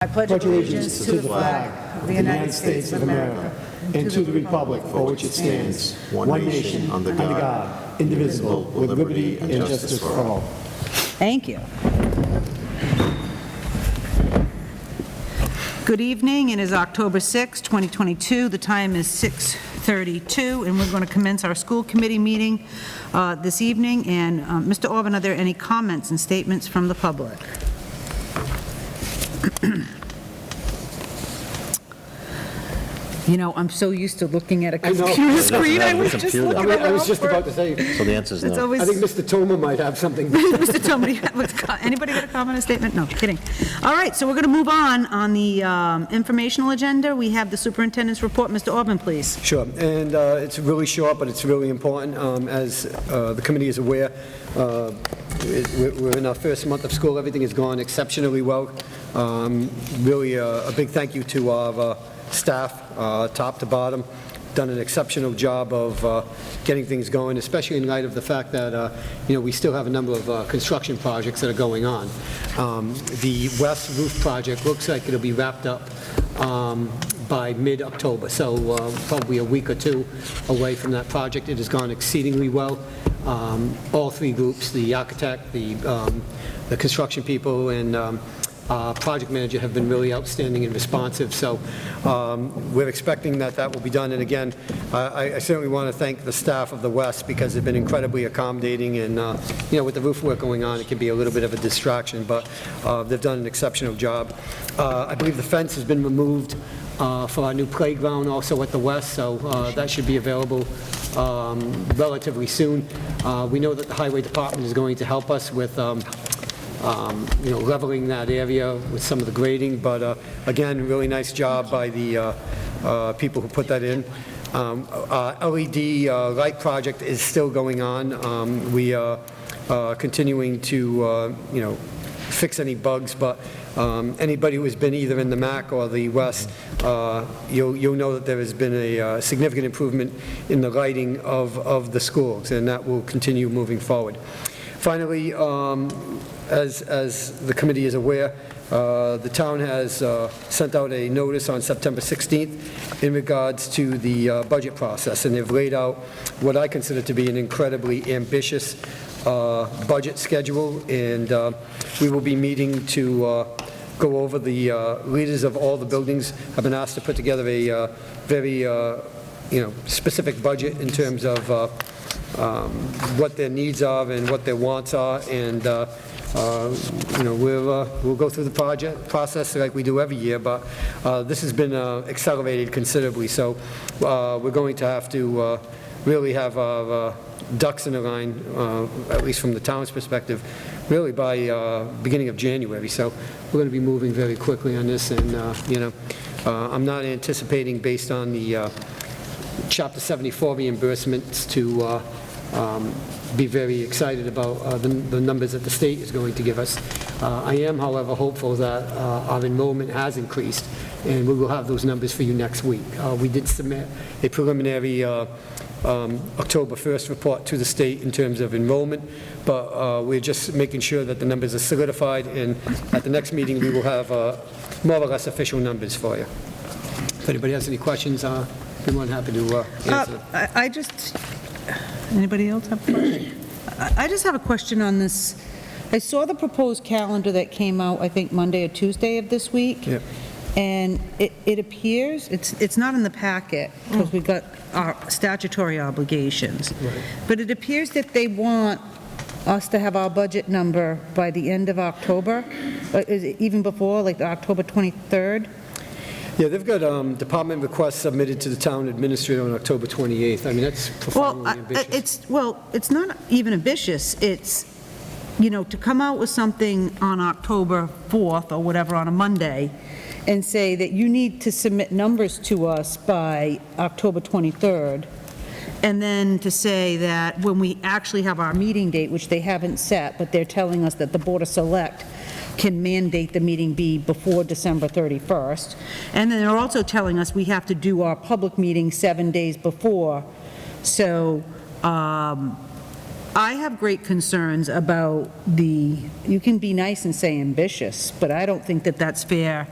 I pledge allegiance to the flag of the United States of America and to the republic for which it stands, one nation, under God, indivisible, with liberty and justice for all. Thank you. Good evening. It is October 6, 2022. The time is 6:32, and we're going to commence our school committee meeting this evening. And Mr. Orban, are there any comments and statements from the public? You know, I'm so used to looking at a computer screen. I was just looking around. I was just about to say. So the answer is no. I think Mr. Toma might have something. Mr. Tomey, anybody got a comment or statement? No, kidding. All right, so we're going to move on the informational agenda. We have the superintendent's report. Mr. Orban, please. Sure, and it's really short, but it's really important. As the committee is aware, we're in our first month of school. Everything has gone exceptionally well. Really a big thank you to our staff, top to bottom, done an exceptional job of getting things going, especially in light of the fact that we still have a number of construction projects that are going on. The west roof project looks like it'll be wrapped up by mid-October, so probably a week or two away from that project. It has gone exceedingly well. All three groups, the architect, the construction people, and project manager have been really outstanding and responsive, so we're expecting that will be done. And again, I certainly want to thank the staff of the West, because they've been incredibly accommodating, and with the roof work going on, it can be a little bit of a distraction, but they've done an exceptional job. I believe the fence has been removed for our new playground also at the West, so that should be available relatively soon. We know that the highway department is going to help us with leveling that area with some of the grading, but again, really nice job by the people who put that in. LED light project is still going on. We are continuing to fix any bugs, but anybody who has been either in the MAC or the West, you'll know that there has been a significant improvement in the lighting of the schools, and that will continue moving forward. Finally, as the committee is aware, the town has sent out a notice on September 16th in regards to the budget process, and they've laid out what I consider to be an incredibly ambitious budget schedule, and we will be meeting to go over. The leaders of all the buildings have been asked to put together a very specific budget in terms of what their needs are and what their wants are, and we'll go through the project process like we do every year, but this has been accelerated considerably, so we're going to have to really have our ducks in a line, at least from the town's perspective, really by beginning of January. So we're going to be moving very quickly on this, and I'm not anticipating, based on the Chapter 74 reimbursements, to be very excited about the numbers that the state is going to give us. I am, however, hopeful that our enrollment has increased, and we will have those numbers for you next week. We did submit a preliminary October 1st report to the state in terms of enrollment, but we're just making sure that the numbers are solidified, and at the next meeting we will have more or less official numbers for you. If anybody has any questions, I'm more than happy to answer. Anybody else have a question? I just have a question on this. I saw the proposed calendar that came out, I think, Monday or Tuesday of this week. Yep. And it appears, it's not in the packet, because we've got our statutory obligations. Right. But it appears that they want us to have our budget number by the end of October, is it even before, like October 23rd? Yeah, they've got department requests submitted to the town administrator on October 28th. I mean, that's profoundly ambitious. It's not even ambitious. It's, to come out with something on October 4th or whatever, on a Monday, and say that you need to submit numbers to us by October 23rd, and then to say that when we actually have our meeting date, which they haven't set, but they're telling us that the Board of Select can mandate the meeting be before December 31st. And then they're also telling us we have to do our public meeting 7 days before. So I have great concerns about you can be nice and say ambitious, but I don't think that that's fair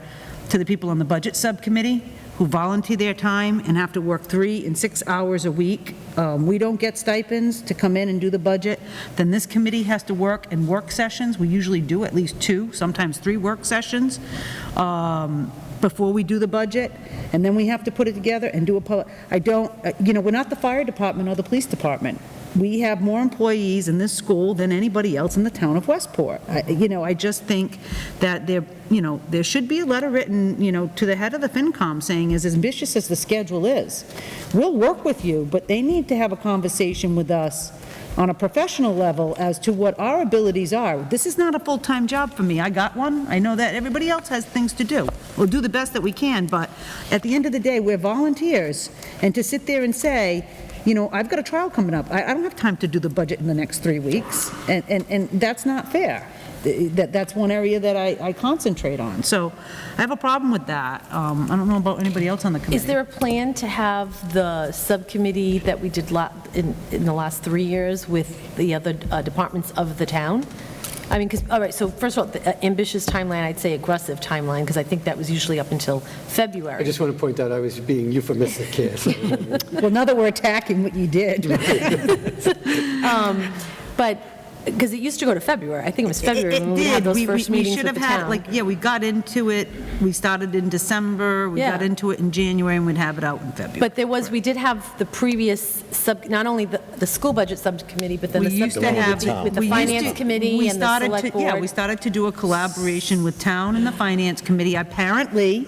to the people on the budget subcommittee who volunteer their time and have to work 3 and 6 hours a week. We don't get stipends to come in and do the budget. Then this committee has to work in work sessions. We usually do at least 2, sometimes 3 work sessions before we do the budget, and then we have to put it together and do we're not the fire department or the police department. We have more employees in this school than anybody else in the town of Westport. I just think that there should be a letter written, to the head of the FinCom saying, as ambitious as the schedule is, we'll work with you, but they need to have a conversation with us on a professional level as to what our abilities are. This is not a full-time job for me. I got one. I know that everybody else has things to do. We'll do the best that we can, but at the end of the day, we're volunteers, and to sit there and say, I've got a trial coming up. I don't have time to do the budget in the next 3 weeks, and that's not fair. That's one area that I concentrate on. So I have a problem with that. I don't know about anybody else on the committee. Is there a plan to have the subcommittee that we did in the last 3 years with the other departments of the town? I mean, all right, so first of all, the ambitious timeline, I'd say aggressive timeline, because I think that was usually up until February. I just want to point out I was being euphemistic here. So. Well, now that we're attacking what you did. But, because it used to go to February. I think it was February when we had those first meetings with the town. We got into it, we started in December, we got into it in January, and we'd have it out in February. But we did have the previous not only the school budget subcommittee, but then the subcommittee with the finance committee and the select board. Yeah, we started to do a collaboration with town and the finance committee. Apparently,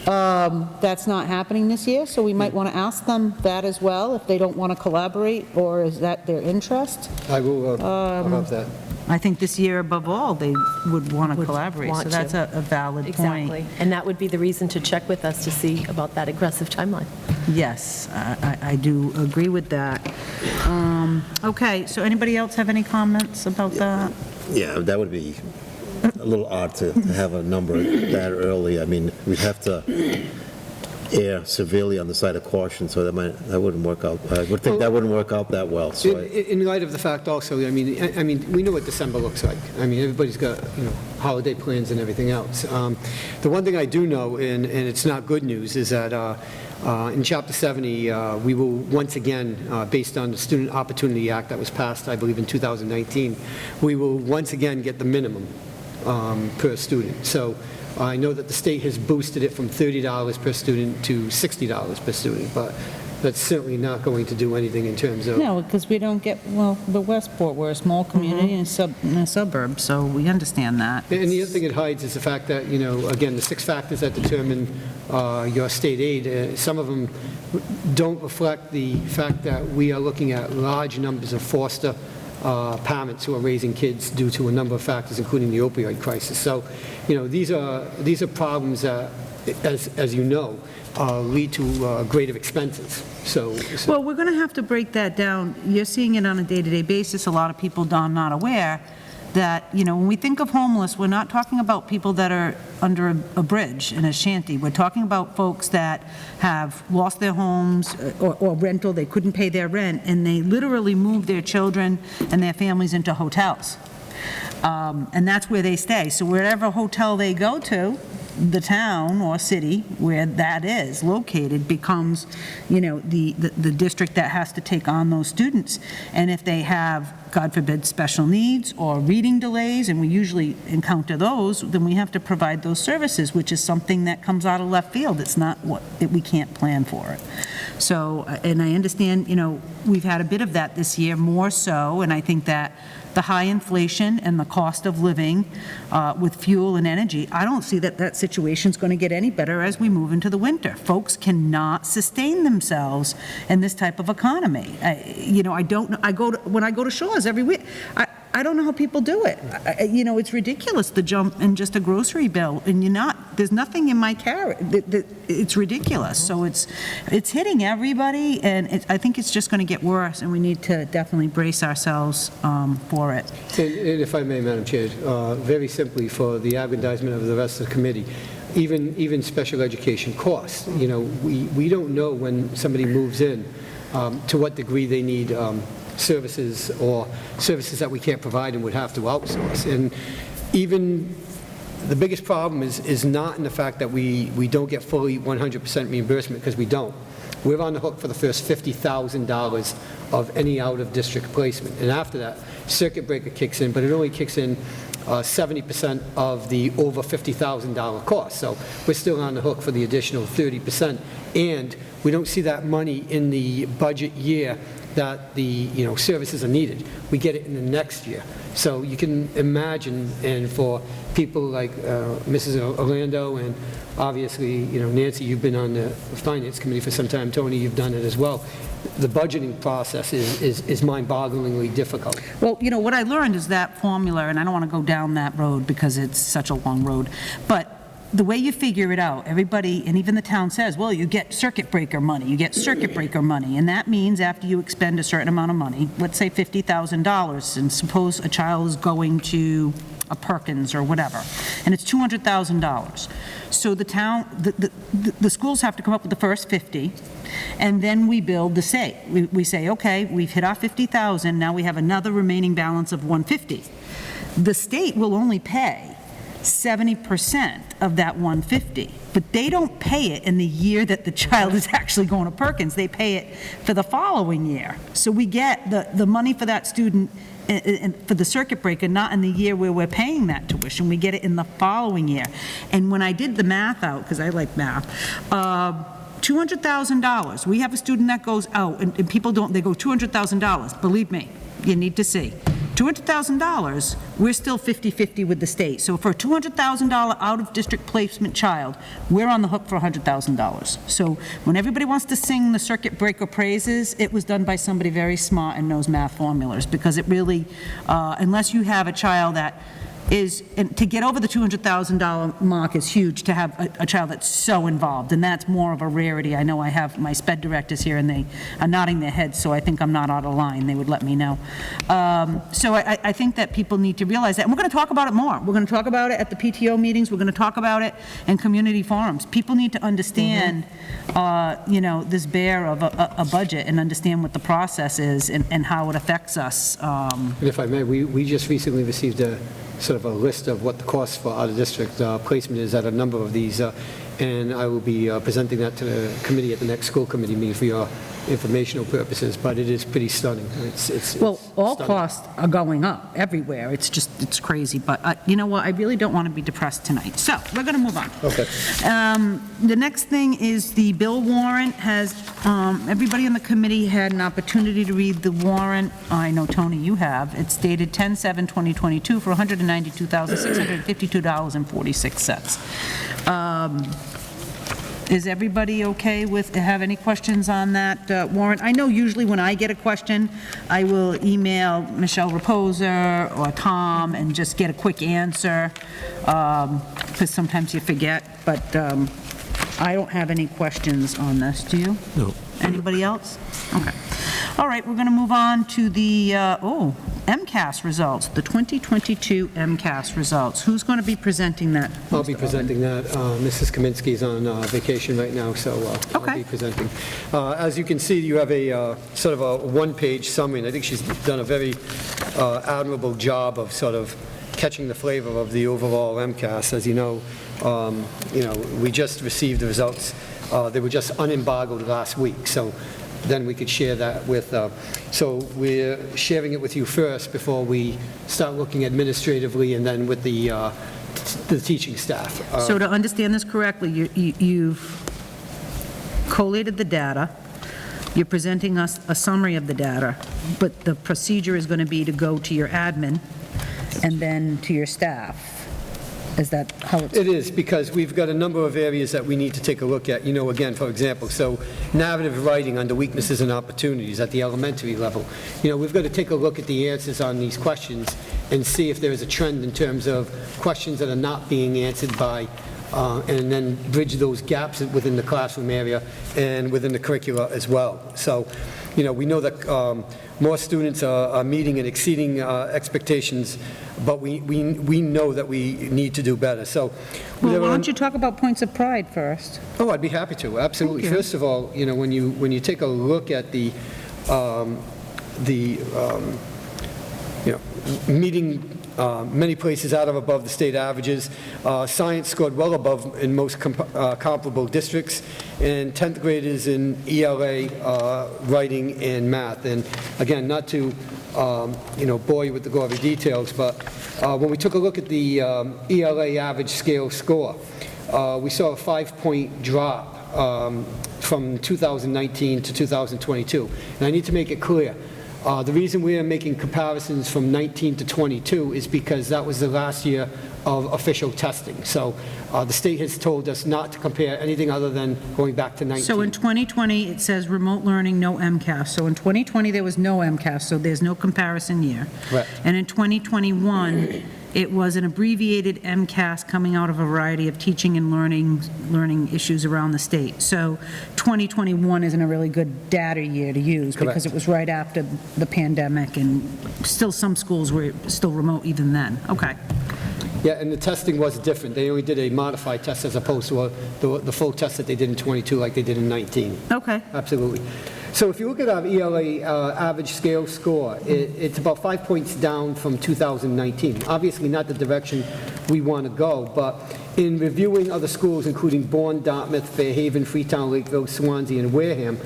that's not happening this year, so we might want to ask them that as well, if they don't want to collaborate, or is that their interest? I will have that. I think this year, above all, they would want to collaborate, so that's a valid point. Exactly, and that would be the reason to check with us to see about that aggressive timeline. Yes, I do agree with that. Okay, so anybody else have any comments about that? Yeah, that would be a little odd to have a number that early. I mean, we'd have to err severely on the side of caution, so that wouldn't work out. I would think that wouldn't work out that well. So in light of the fact also, I mean, we know what December looks like. I mean, everybody's got, holiday plans and everything else. The one thing I do know, and it's not good news, is that in Chapter 70, we will once again, based on the Student Opportunity Act that was passed, I believe, in 2019, we will once again get the minimum per student. So I know that the state has boosted it from $30 per student to $60 per student, but that's certainly not going to do anything in terms of... No, because we don't get, the Westport, we're a small community in a suburb, so we understand that. And the other thing it hides is the fact that, again, the 6 factors that determine your state aid, some of them don't reflect the fact that we are looking at large numbers of foster parents who are raising kids due to a number of factors, including the opioid crisis. So, these are problems that, as you know, lead to greater expenses. So well, we're going to have to break that down. You're seeing it on a day-to-day basis. A lot of people, Don, not aware that, when we think of homeless, we're not talking about people that are under a bridge in a shanty. We're talking about folks that have lost their homes or rental, they couldn't pay their rent, and they literally moved their children and their families into hotels. And that's where they stay. So wherever hotel they go to, the town or city where that is located becomes, the district that has to take on those students. And if they have, God forbid, special needs or reading delays, and we usually encounter those, then we have to provide those services, which is something that comes out of left field. It's not we can't plan for it. So, and I understand, we've had a bit of that this year, more so, and I think that the high inflation and the cost of living with fuel and energy, I don't see that situation's going to get any better as we move into the winter. Folks cannot sustain themselves in this type of economy. When I go to Shaw's every week, I don't know how people do it. It's ridiculous, the jump in just a grocery bill, and there's nothing in my carrot. It's ridiculous. So it's hitting everybody, and I think it's just going to get worse, and we need to definitely brace ourselves for it. And if I may, Madam Chair, very simply for the aggrandizement of the rest of the committee, even special education costs. We don't know when somebody moves in to what degree they need services or services that we can't provide and would have to outsource. And even the biggest problem is not in the fact that we don't get fully 100% reimbursement, because we don't. We're on the hook for the first $50,000 of any out-of-district placement. And after that, circuit breaker kicks in, but it only kicks in 70% of the over $50,000 cost. So we're still on the hook for the additional 30%. And we don't see that money in the budget year that the services are needed. We get it in the next year. So you can imagine, and for people like Mrs. Orlando, and obviously, Nancy, you've been on the Finance Committee for some time. Tony, you've done it as well. The budgeting process is mind-bogglingly difficult. Well, what I learned is that formula, and I don't want to go down that road because it's such a long road, but the way you figure it out, everybody, and even the town says, well, you get circuit breaker money, and that means after you expend a certain amount of money, let's say $50,000, and suppose a child is going to a Perkins or whatever, and it's $200,000. So the town, the schools have to come up with the first 50, and then we build the state. We say, okay, we've hit our 50,000, now we have another remaining balance of 150. The state will only pay 70% of that 150, but they don't pay it in the year that the child is actually going to Perkins. They pay it for the following year. So we get the money for that student for the circuit breaker, not in the year where we're paying that tuition. We get it in the following year. And when I did the math out, because I like math, $200,000, we have a student that goes out, and people don't, they go $200,000. Believe me, you need to see. $200,000, we're still 50-50 with the state. So for a $200,000 out-of-district placement child, we're on the hook for $100,000. So when everybody wants to sing the circuit breaker praises, it was done by somebody very smart and knows math formulas, because it really, unless you have a child that is, and to get over the $200,000 mark is huge, to have a child that's so involved, and that's more of a rarity. I know I have my SPED directors here, and they are nodding their heads, so I think I'm not out of line. They would let me know. So I think that people need to realize that, and we're going to talk about it more. We're going to talk about it at the PTO meetings. We're going to talk about it in community forums. People need to understand, this bear of a budget, and understand what the process is and how it affects us. And if I may, we just recently received a sort of a list of what the cost for out-of-district placement is at a number of these, and I will be presenting that to the committee at the next school committee meeting for your informational purposes, but it is pretty stunning. Well, all stunning. costs are going up everywhere. It's just, it's crazy. But you know what? I really don't want to be depressed tonight. So we're going to move on. Okay. The next thing is the bill warrant. Has everybody on the committee had an opportunity to read the warrant? I know, Tony, you have. It's dated 10/7/2022 for $192,652.46. Is everybody okay with, have any questions on that warrant? I know usually when I get a question, I will email Michelle Reposer or Tom and just get a quick answer, because sometimes you forget, but I don't have any questions on this. Do you? No. Anybody else? Okay. All right, we're going to move on to the, Mcas results, the 2022 Mcas results. Who's going to be presenting that? I'll be presenting that. Mrs. Kaminsky's on vacation right now, so I'll Okay. be presenting. As you can see, you have a sort of a one-page summary, and I think she's done a very admirable job of sort of catching the flavor of the overall MCAS. As you know, we just received the results. They were just unembargoed last week, so then we could share that with, so we're sharing it with you first before we start looking administratively, and then with the teaching staff. So to understand this correctly, you've collated the data, you're presenting us a summary of the data, but the procedure is going to be to go to your admin and then to your staff. Is that how it's? It is, because we've got a number of areas that we need to take a look at. Again, for example, so narrative writing under weaknesses and opportunities at the elementary level. We've got to take a look at the answers on these questions and see if there is a trend in terms of questions that are not being answered by, and then bridge those gaps within the classroom area and within the curricula as well. So, we know that more students are meeting and exceeding expectations, but we know that we need to do better. So, Well, why don't you talk about points of pride first? Oh, I'd be happy to, absolutely. Thank you. First of all, when you take a look at the meeting many places out of above the state averages. Science scored well above in most comparable districts, and 10th graders in ELA, writing, and math. And again, not to bore you with the gory details, but when we took a look at the ELA average scale score, we saw a 5-point drop from 2019 to 2022. And I need to make it clear, the reason we are making comparisons from 19 to 22 is because that was the last year of official testing. So the state has told us not to compare anything other than going back to 19. So in 2020, it says remote learning, no MCAS. So in 2020, there was no MCAS, so there's no comparison year. Correct. And in 2021, it was an abbreviated MCAS coming out of a variety of teaching and learning issues around the state. So 2021 isn't a really good data year to use because Correct. it was right after the pandemic, and still some schools were still remote even then. Okay. Yeah, and the testing was different. They only did a modified test as opposed to the full test that they did in 22 like they did in 19. Okay. Absolutely. So if you look at our ELA average scale score, it's about 5 points down from 2019. Obviously not the direction we want to go, but in reviewing other schools, including Bourne, Dartmouth, Fairhaven, Freetown, Lakeville, Swansea, and Wareham,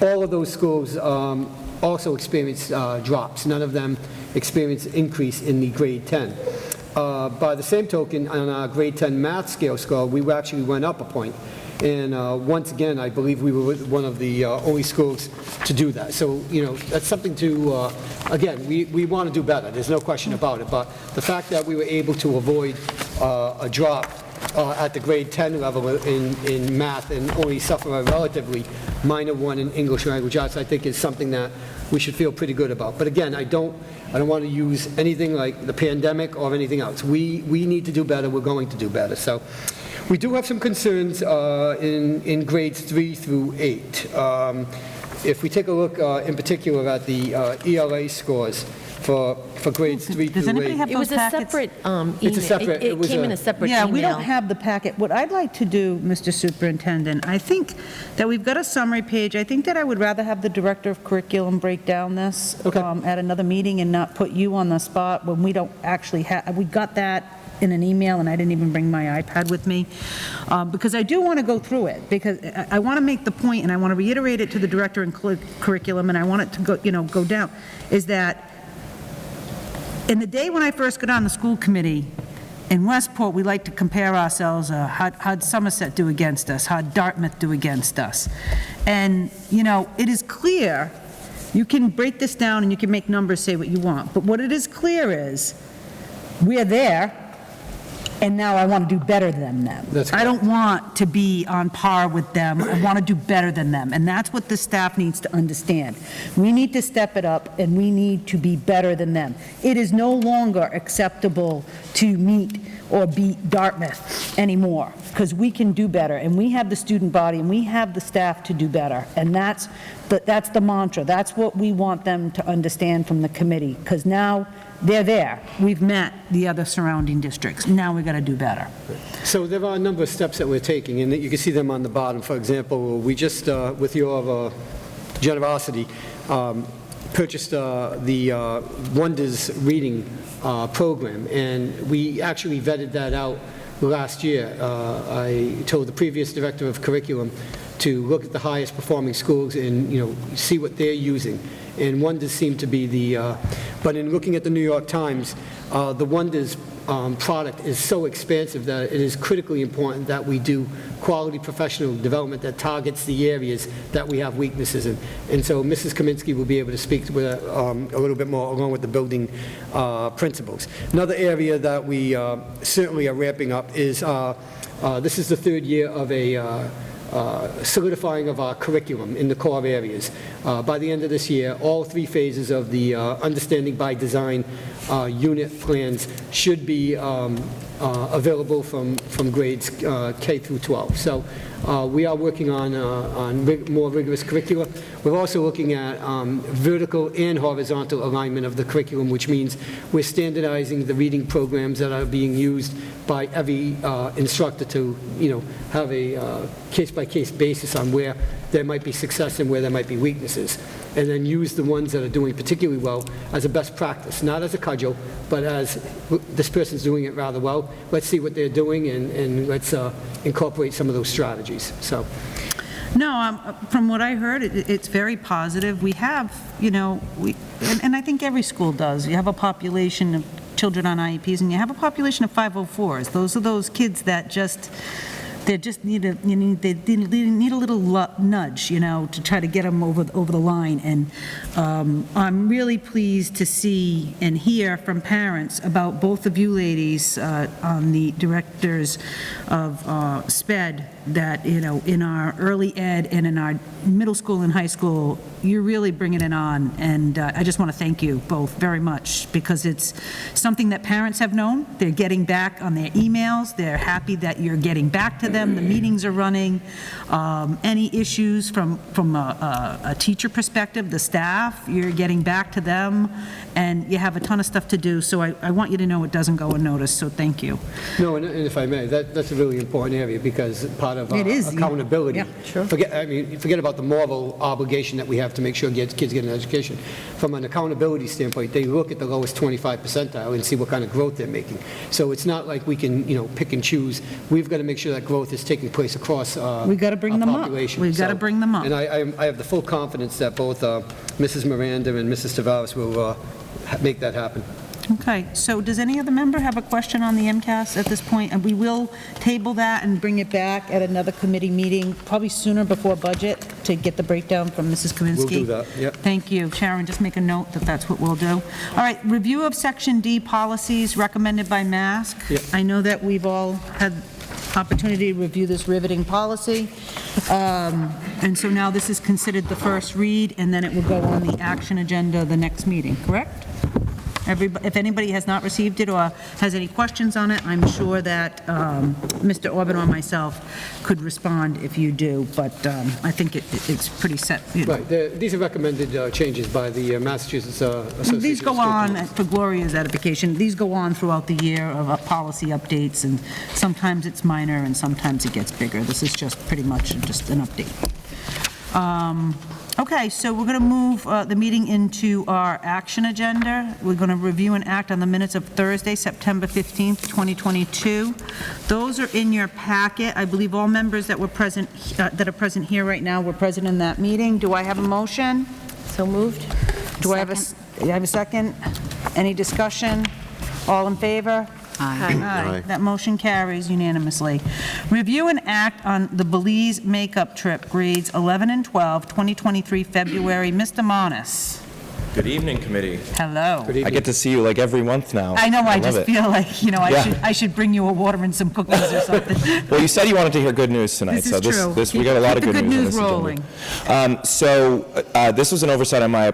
all of those schools also experienced drops. None of them experienced increase in the grade 10. By the same token, on our grade 10 math scale score, we actually went up a point. And once again, I believe we were one of the only schools to do that. So, that's something to, again, we want to do better. There's no question about it. But the fact that we were able to avoid a drop at the grade 10 level in math and only suffer a relatively minor one in English language arts, I think is something that we should feel pretty good about. But again, I don't want to use anything like the pandemic or anything else. We need to do better. We're going to do better. So we do have some concerns in grades 3 through 8. If we take a look in particular at the ELA scores for grades 3 Does through anybody 8. have It those was a packets? separate email. It's a separate- It it was came a- in a separate Yeah, email. we don't have the packet. What I'd like to do, Mr. Superintendent, I think that we've got a summary page. I think that I would rather have the Director of Curriculum break down this Okay. at another meeting and not put you on the spot when we don't actually have, we got that in an email, and I didn't even bring my iPad with me, because I do want to go through it, because I want to make the point, and I want to reiterate it to the Director in Curriculum, and I want it to go down, is that in the day when I first got on the school committee, in Westport, we like to compare ourselves, how'd Somerset do against us, how'd Dartmouth do against us. And, it is clear, you can break this down and you can make numbers say what you want, but what it is clear is, we're there, and now I want to do better than them. That's I don't want to be on par with them. I want to do better than them, and that's what the staff needs to understand. We need to step it up, and we need to be better than them. It is no longer acceptable to meet or beat Dartmouth anymore, because we can do better, and we have the student body, and we have the staff to do better, and that's the mantra. That's what we want them to understand from the committee, because now they're there. We've met the other surrounding districts. Now we've got to do better. So there are a number of steps that we're taking, and you can see them on the bottom. For example, we just, with your generosity, purchased the Wonders Reading program, and we actually vetted that out last year. I told the previous director of curriculum to look at the highest performing schools and, see what they're using. And Wonders seemed to be the, but in looking at the New York Times, the Wonders product is so expansive that it is critically important that we do quality professional development that targets the areas that we have weaknesses in. And so Mrs. Kaminsky will be able to speak to it a little bit more along with the building principals. Another area that we certainly are ramping up is, this is the third year of a solidifying of our curriculum in the core areas. By the end of this year, all 3 phases of the Understanding by Design unit plans should be available from grades K through 12. So we are working on more rigorous curricula. We're also looking at vertical and horizontal alignment of the curriculum, which means we're standardizing the reading programs that are being used by every instructor to, have a case-by-case case-by-case basis on where there might be success and where there might be weaknesses, and then use the ones that are doing particularly well as a best practice, not as a cudgel, but as this person's doing it rather well. Let's see what they're doing, and let's incorporate some of those strategies. So, No, from what I heard, it's very positive. We have, and I think every school does, you have a population of children on IEPs, and you have a population of 504s. Those are those kids that they just need a little nudge, to try to get them over the line. And I'm really pleased to see and hear from parents about both of you ladies on the directors of SPED, that, in our early ed and in our middle school and high school, you're really bringing it on. And I just want to thank you both very much, because it's something that parents have known. They're getting back on their emails. They're happy that you're getting back to them. The meetings are running. Any issues from a teacher perspective, the staff, you're getting back to them, and you have a ton of stuff to do. So I want you to know it doesn't go unnoticed, so thank you. no, and if I may, that's a really important area, because part of It is, accountability. yeah, sure. Forget about the moral obligation that we have to make sure kids get an education. From an accountability standpoint, they look at the lowest 25 percentile and see what kind of growth they're making. So it's not like we can, pick and choose. We've got to make sure that growth is taking place across We got to bring our them up. population. We've got to bring them up. And I have the full confidence that both Mrs. Miranda and Mrs. Tavares will make that happen. Okay, so does any other member have a question on the MCAS at this point? And we will table that and bring it back at another committee meeting, probably sooner before budget, to get the breakdown from Mrs. Kaminsky. We'll do that, yep. Thank you. Sharon, just make a note that that's what we'll do. All right, review of Section D policies recommended by MASC. Yep. I know that we've all had opportunity to review this riveting policy. And so now this is considered the first read, and then it will go on the action agenda the next meeting, correct? If anybody has not received it or has any questions on it, I'm sure that Mr. Orban or myself could respond if you do, but I think it's pretty set. Right, these are recommended changes by the Massachusetts Association. These go of School on, Committees. for Gloria's edification, these go on throughout the year of policy updates, and sometimes it's minor and sometimes it gets bigger. This is just pretty much just an update. Okay, so we're going to move the meeting into our action agenda. We're going to review and act on the minutes of Thursday, September 15th, 2022. Those are in your packet. I believe all members that were present, that are present here right now were present in that meeting. Do I have a motion? So moved? Do I have a second? Any discussion? All in favor? Aye. That motion carries unanimously. Review and act on the Belize makeup trip, grades 11 and 12, 2023, February. Mr. Monis. Good evening, committee. Hello. Good I evening. get to see you like every month now. I know, I love just it. feel like, Yeah. I should bring you a water and some cookies or something. Well, you said you wanted to hear good news tonight, This is so true. we got a lot of Keep good the news good on news this agenda. This was an oversight on my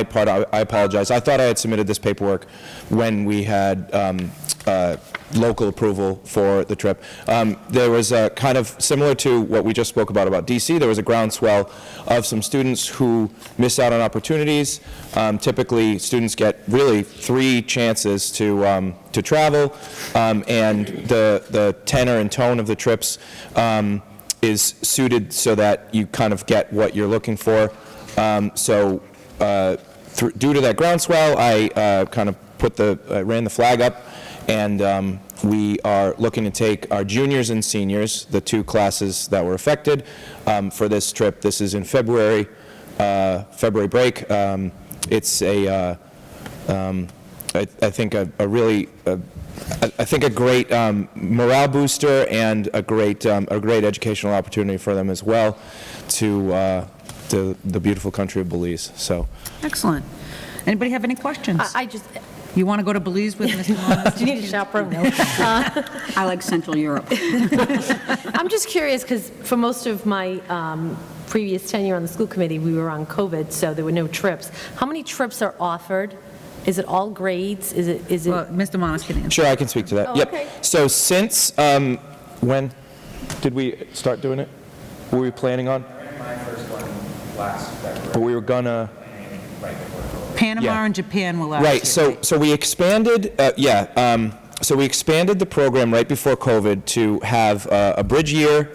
part. I apologize. I thought I had submitted this paperwork when we had local approval for the trip. There was a kind of similar to what we just spoke about DC. There was a groundswell of some students who miss out on opportunities. Typically, students get really 3 chances to travel, and the tenor and tone of the trips is suited so that you kind of get what you're looking for. Due to that groundswell, I kind of ran the flag up, and we are looking to take our juniors and seniors, the 2 classes that were affected, for this trip. This is in February break. It's I think a great morale booster and a great educational opportunity for them as well to the beautiful country of Belize. So. Excellent. Anybody have any questions? I just, You want to go to Belize with Mr. Monis? do you need a chaperone? No. I like Central Europe. I'm just curious, because for most of my previous tenure on the school committee, we were on COVID, so there were no trips. How many trips are offered? Is it all grades? Is it? Well, Mr. Monis can answer. Sure, I can speak to that. Oh, Yep. okay. So since, when did we start doing it? Were we planning on? My first one last February. But we were gonna, Right before COVID. Panama Yeah. and Japan were last year. right, so we expanded, so we expanded the program right before COVID to have a bridge year,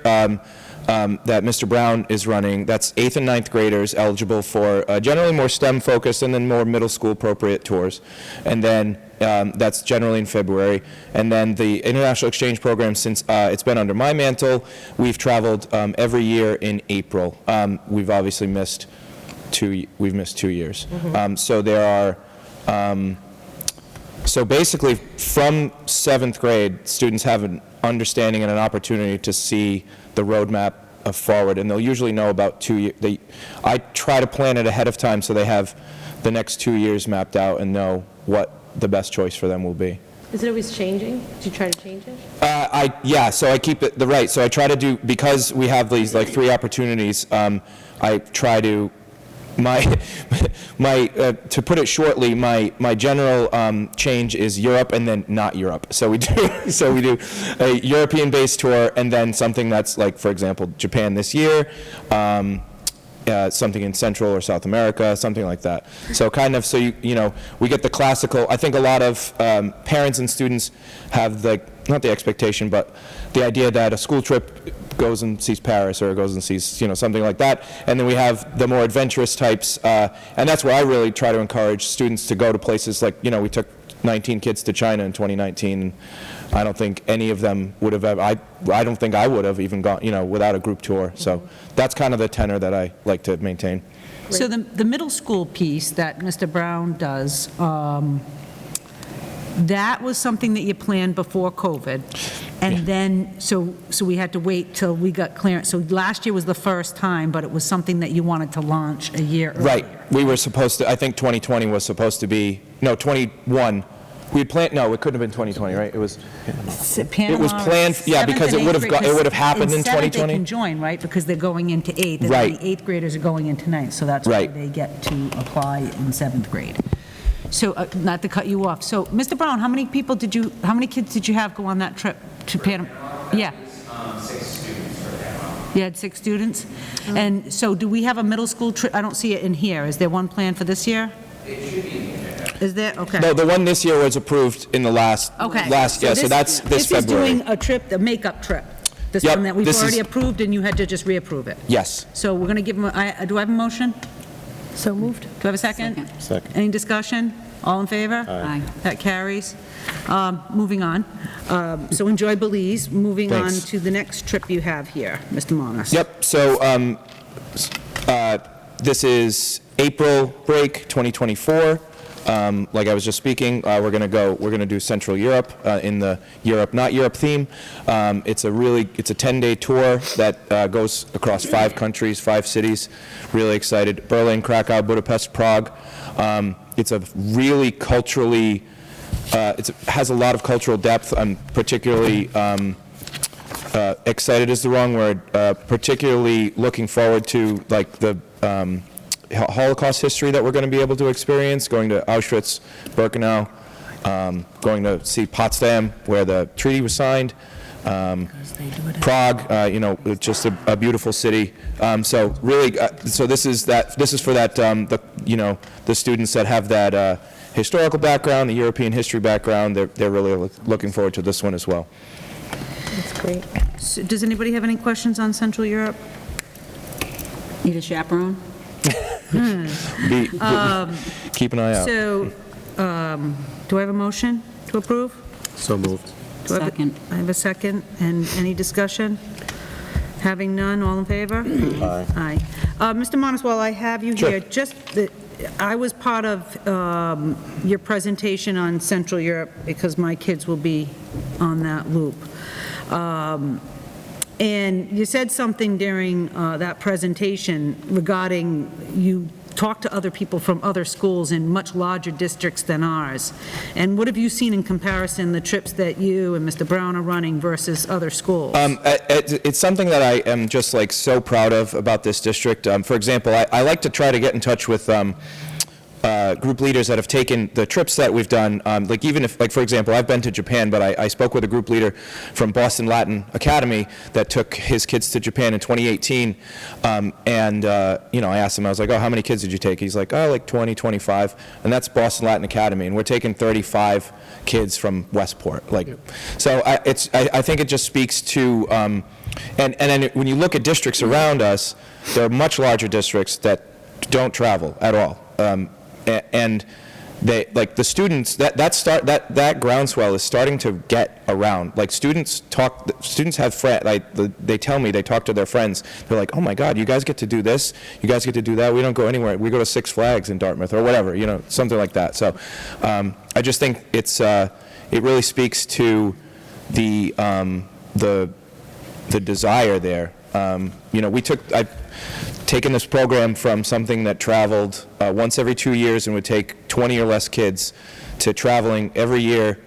that Mr. Brown is running. That's 8th and 9th graders eligible for generally more STEM focused and then more middle school appropriate tours. And then that's generally in February. And then the international exchange program, since it's been under my mantle, we've traveled every year in April. We've obviously missed 2 years. So there are, so basically from 7th grade, students have an understanding and an opportunity to see the roadmap forward, and they'll usually know about 2 years. I try to plan it ahead of time so they have the next 2 years mapped out and know what the best choice for them will be. Is it always changing? Do you try to change it? Yeah, so I keep it right. So I try to do, because we have these like 3 opportunities, I try to, to put it shortly, my general change is Europe and then not Europe. So we do a European-based tour and then something that's like, for example, Japan this year, something in Central or South America, something like that. So kind of, so you know, we get the classical. I think a lot of parents and students have not the expectation, but the idea that a school trip goes and sees Paris or goes and sees, you know, something like that. And then we have the more adventurous types, and that's where I really try to encourage students to go to places like, you know, we took 19 kids to China in 2019. And I don't think any of them would have ever, I don't think I would have even gone, you know, without a group tour. So that's kind of the tenor that I like to maintain. So the middle school piece that Mr. Brown does, that was something that you planned before COVID, and then, so we had to wait till we got clearance. So last year was the first time, but it was something that you wanted to launch a year earlier. Right. We were supposed to, I think 2020 was supposed to be, no, 21. We had planned, no, it couldn't have been 2020, right? It was planned, yeah, because it would have happened in 2020. They can join, right, because they're going into 8th, and Right. the 8th graders are going into 9th, so that's why they get to apply in 7th grade. So, not to cut you off, so, Mr. Brown, how many kids did you have go on that trip to Panama? Yeah. 6 students for Panama. You had 6 students? And so do we have a middle school trip? I don't see it in here. Is there one planned for this year? It should be in the agenda. Is there? Okay. No, the one this year was approved in the last, yeah, so that's this February. This is doing a trip, the makeup trip. This Yep, one that we've this already is- approved, and you had to just reapprove it. Yes. So we're going to give them, do I have a motion? So moved. Do I have a second? Second. Any discussion? All in favor? Aye. That carries. Moving on. So enjoy Belize. Moving on Thanks. to the next trip you have here, Mr. Monas. Yep, so this is April break 2024. Like I was just speaking, we're going to do Central Europe in the Europe, not Europe theme. It's a 10-day tour that goes across 5 countries, 5 cities. Really excited. Berlin, Krakow, Budapest, Prague. It's a really culturally, it has a lot of cultural depth. I'm particularly excited is the wrong word, particularly looking forward to like the Holocaust history that we're going to be able to experience, going to Auschwitz, Birkenau, going to see Potsdam, where the treaty was signed, Prague, you know, just a beautiful city. So really, so this is for that, the students that have that historical background, the European history background. They're really looking forward to this one as well. That's great. So does anybody have any questions on Central Europe? Need a chaperone? Keep an eye out. So, do I have a motion to approve? So moved. Do I have a- Second. I have a second, and any discussion? Having none, all in favor? Aye. Aye. Mr. Monas, while I have you here, just that, I was part of your presentation on Central Europe, because my kids will be on that loop. And you said something during that presentation regarding you talked to other people from other schools in much larger districts than ours. And what have you seen in comparison, the trips that you and Mr. Brown are running versus other schools? It's something that I am just like so proud of about this district. For example, I like to try to get in touch with group leaders that have taken the trips that we've done, like even if, like for example, I've been to Japan, but I spoke with a group leader from Boston Latin Academy that took his kids to Japan in 2018, and I asked him, I was like, oh, how many kids did you take? He's like, oh, like 20, 25, and that's Boston Latin Academy, and we're taking 35 kids from Westport. Like, so I think it just speaks to, and then when you look at districts around us, there are much larger districts that don't travel at all. And they, like the students, that groundswell is starting to get around. Like students have friends, like they tell me, they talk to their friends, they're like, oh my God, you guys get to do this, you guys get to do that, we don't go anywhere, we go to Six Flags in Dartmouth or whatever, something like that. So I just think it really speaks to the desire there. I've taken this program from something that traveled once every 2 years and would take 20 or less kids to traveling every year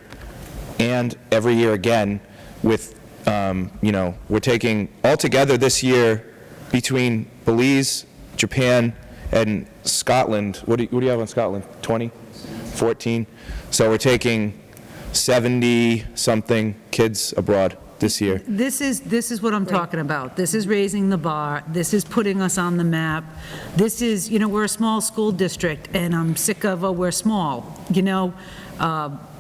and every year again with, we're taking altogether this year between Belize, Japan, and Scotland. What do you have on Scotland? 20? 14? So we're taking 70-something kids abroad this year. This is what I'm talking about. This is raising the bar. This is putting us on the map. This is, we're a small school district, and I'm sick of, we're small.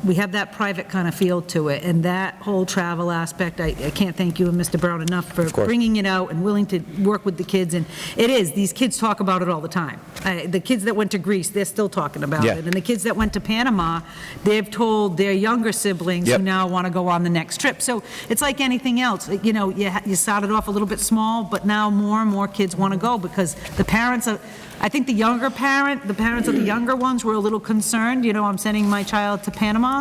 We have that private kind of feel to it, and that whole travel aspect, I can't thank you and Mr. Brown enough for bringing it out and willing to work with the kids. And it is, these kids talk about it all the time. The kids that went to Greece, they're still talking about it. And the kids that went to Panama, they've told their younger siblings who now want to go on the next trip. So it's like anything else. You started off a little bit small, but now more and more kids want to go because the parents are, I think the parents of the younger ones were a little concerned, I'm sending my child to Panama.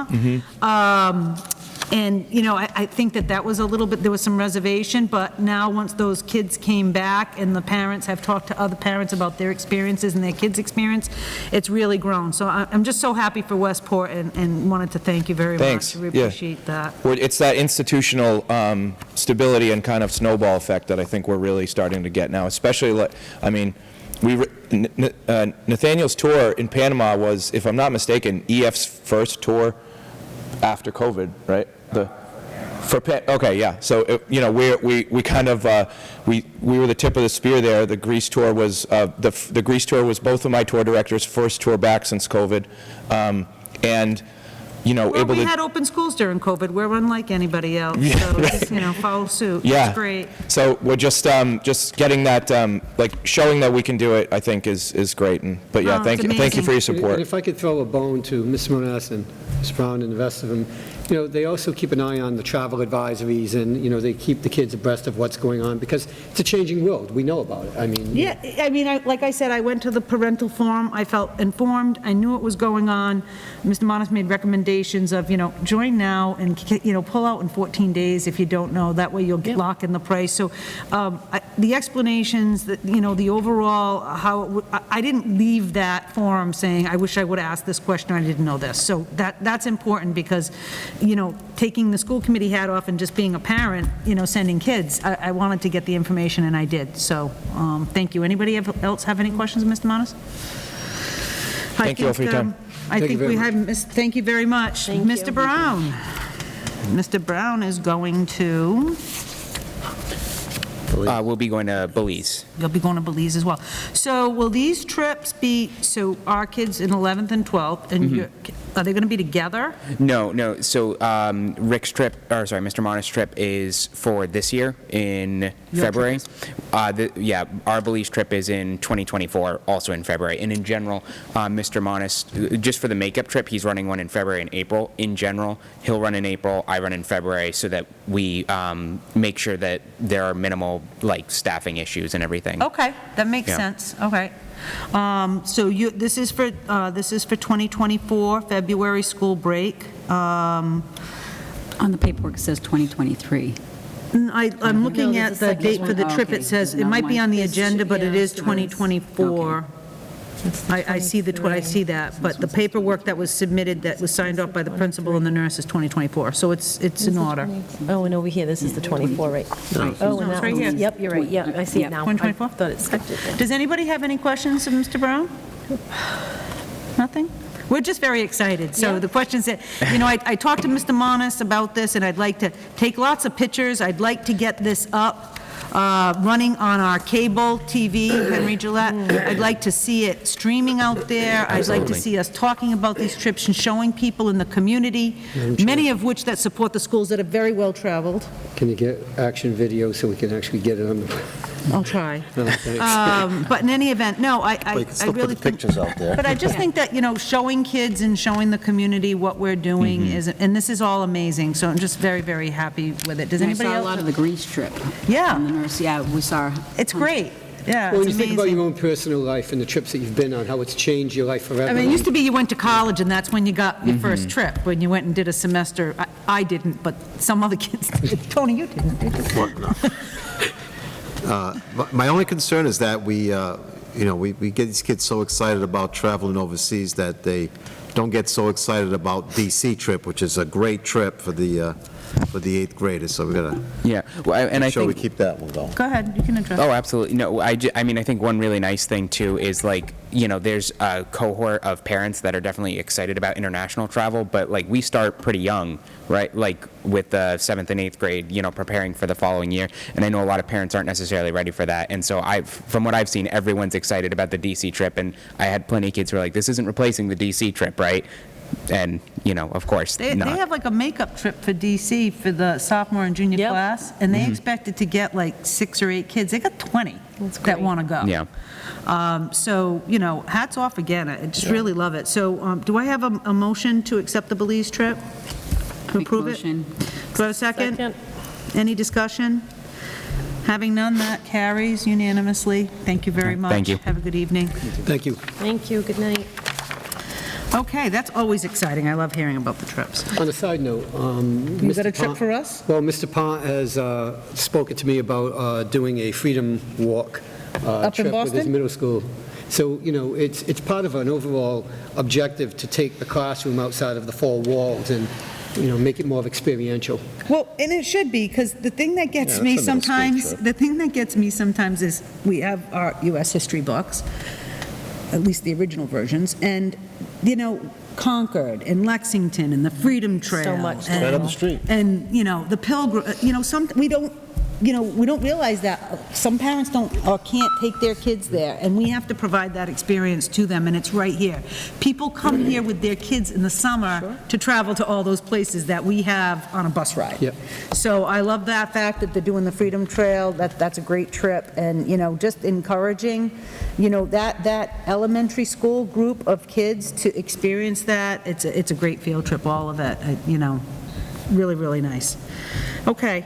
And, I think that was a little bit, there was some reservation, but now once those kids came back and the parents have talked to other parents about their experiences and their kids' experience, it's really grown. So I'm just so happy for Westport and wanted to thank you very much. We appreciate that. Well, it's that institutional stability and kind of snowball effect that I think we're really starting to get now, especially, Nathaniel's tour in Panama was, if I'm not mistaken, EF's first tour after COVID, right? Okay, yeah. So we kind of we were the tip of the spear there. The Greece tour was the Greece tour was both of my tour directors' first tour back since COVID, and. Well, we had open schools during COVID. We're unlike anybody else, so just, follow suit. Yeah. It's great. So we're just getting that, showing that we can do it, I think is great. But yeah, thank you for your support. And if I could throw a bone to Ms. Mcas and Ms. Brown and the rest of them, they also keep an eye on the travel advisories and, they keep the kids abreast of what's going on because it's a changing world. We know about it. Like I said, I went to the parental forum. I felt informed. I knew what was going on. Mr. Mcas made recommendations of, join now and, pull out in 14 days if you don't know. That way you'll lock in the price. So the explanations, the overall, I didn't leave that forum saying, I wish I would have asked this question, I didn't know this. So that's important because, taking the school committee hat off and just being a parent, sending kids, I wanted to get the information and I did. So thank you. Anybody else have any questions, Mr. Mcas? Thank you all for your time. Thank you very much. Mr. Brown. Mr. Brown is going to... We'll be going to Belize. You'll be going to Belize as well. So will these trips be, so our kids in 11th and 12th, and are they going to be together? No. So Mr. Mcas' trip is for this year in February. Our Belize trip is in 2024, also in February. And in general, Mr. Mcas, just for the makeup trip, he's running one in February and April. In general, he'll run in April, I run in February, so that we make sure that there are minimal staffing issues and everything. Okay, that makes sense. Okay. So this is for 2024 February school break. On the paperwork it says 2023. I'm looking at the date for the trip. It says it might be on the agenda, but it is 2024. I see that, but the paperwork that was submitted that was signed off by the principal and the nurse is 2024, so it's in order. Oh, and over here, this is the 24, right? Oh, and that right here. Yep, you're right, yeah, I see it now. 2024? I thought it's... Does anybody have any questions of Mr. Brown? Nothing? We're just very excited. So the questions that, I talked to Mr. Monis about this, and I'd like to take lots of pictures. I'd like to get this up, running on our cable TV, Henry Gillette. I'd like to see it streaming out there. I'd like to see us talking about these trips and showing people in the community, many of which that support the schools that are very well traveled. Can you get action video so we can actually get it on the... I'll try. No, thanks. But in any event, no, Well, you I can still put really the think... pictures out there. But I just think that, showing kids and showing the community what we're doing is, and this is all amazing, so I'm just very, very happy with it. Does I anybody saw a else? lot of the Greece trip. Yeah. And the nurse, we saw. It's great. Yeah, Well, when it's you think about amazing. your own personal life and the trips that you've been on, how it's changed your life forever. I mean, it used to be you went to college and that's when you got your first trip, when you went and did a semester. I didn't, but some other kids did. Tony, you didn't, did you? What? No. My only concern is that we get these kids so excited about traveling overseas that they don't get so excited about DC trip, which is a great trip for the 8th graders, so we gotta Yeah, well, and I make sure we think, keep that one going. Go ahead, you can address. oh, absolutely. No, I mean, I think one really nice thing too is like, there's a cohort of parents that are definitely excited about international travel, but like we start pretty young, right? Like with the 7th and 8th grade, preparing for the following year. And I know a lot of parents aren't necessarily ready for that. And so from what I've seen, everyone's excited about the DC trip. And I had plenty of kids who were like, this isn't replacing the DC trip, right? And, of course, They not. have like a makeup trip for DC for the sophomore and junior Yep. class, and they expected to get like 6 or 8 kids. They got 20 That's that great. want to go. Yeah. So, hats off again. I just really love it. So do I have a motion to accept the Belize trip? To Make approve it? motion. Do I have a second? Second. Any discussion? Having none, that carries unanimously. Thank you very much. Thank you. Have a good evening. Thank you. Thank you, good night. Okay, that's always exciting. I love hearing about the trips. On a side note, You got a trip for us? Well, Mr. Pont has spoken to me about doing a Freedom Walk Up in trip with his Boston? middle school. So, it's part of an overall objective to take the classroom outside of the four walls and, make it more experiential. Well, and it should be, because the thing that gets Yeah, me that's a middle school sometimes, trip. the thing that gets me sometimes is we have our U.S. history books, at least the original versions, and, Concord and Lexington and the Freedom Trail. much and- Right up the street. And, the Pilgrim, we don't realize that some parents don't or can't take their kids there, and we have to provide that experience to them, and it's right here. People come here with their kids in the summer to travel to all those places that we have on a bus ride. Yep. So I love that fact that they're doing the Freedom Trail. That's a great trip, and, just encouraging, that elementary school group of kids to experience that. It's a great field trip, all of it, really, really nice. Okay,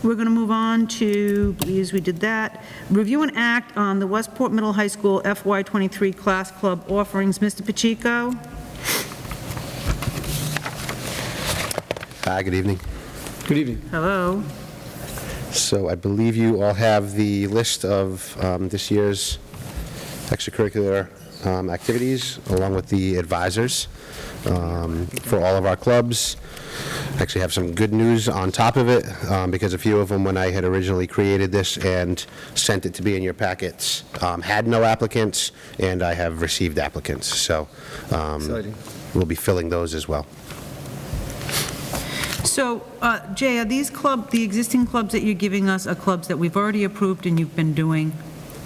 we're going to move on to, please, we did that. Review and act on the Westport Middle High School FY23 Class Club offerings. Mr. Pacheco? Hi, good evening. Good evening. Hello. So I believe you all have the list of this year's extracurricular activities, along with the advisors for all of our clubs. I actually have some good news on top of it, because a few of them, when I had originally created this and sent it to be in your packets, had no applicants, and I have received applicants. So Exciting. we'll be filling those as well. So, Jay, are these the existing clubs that you're giving us are clubs that we've already approved and you've been doing?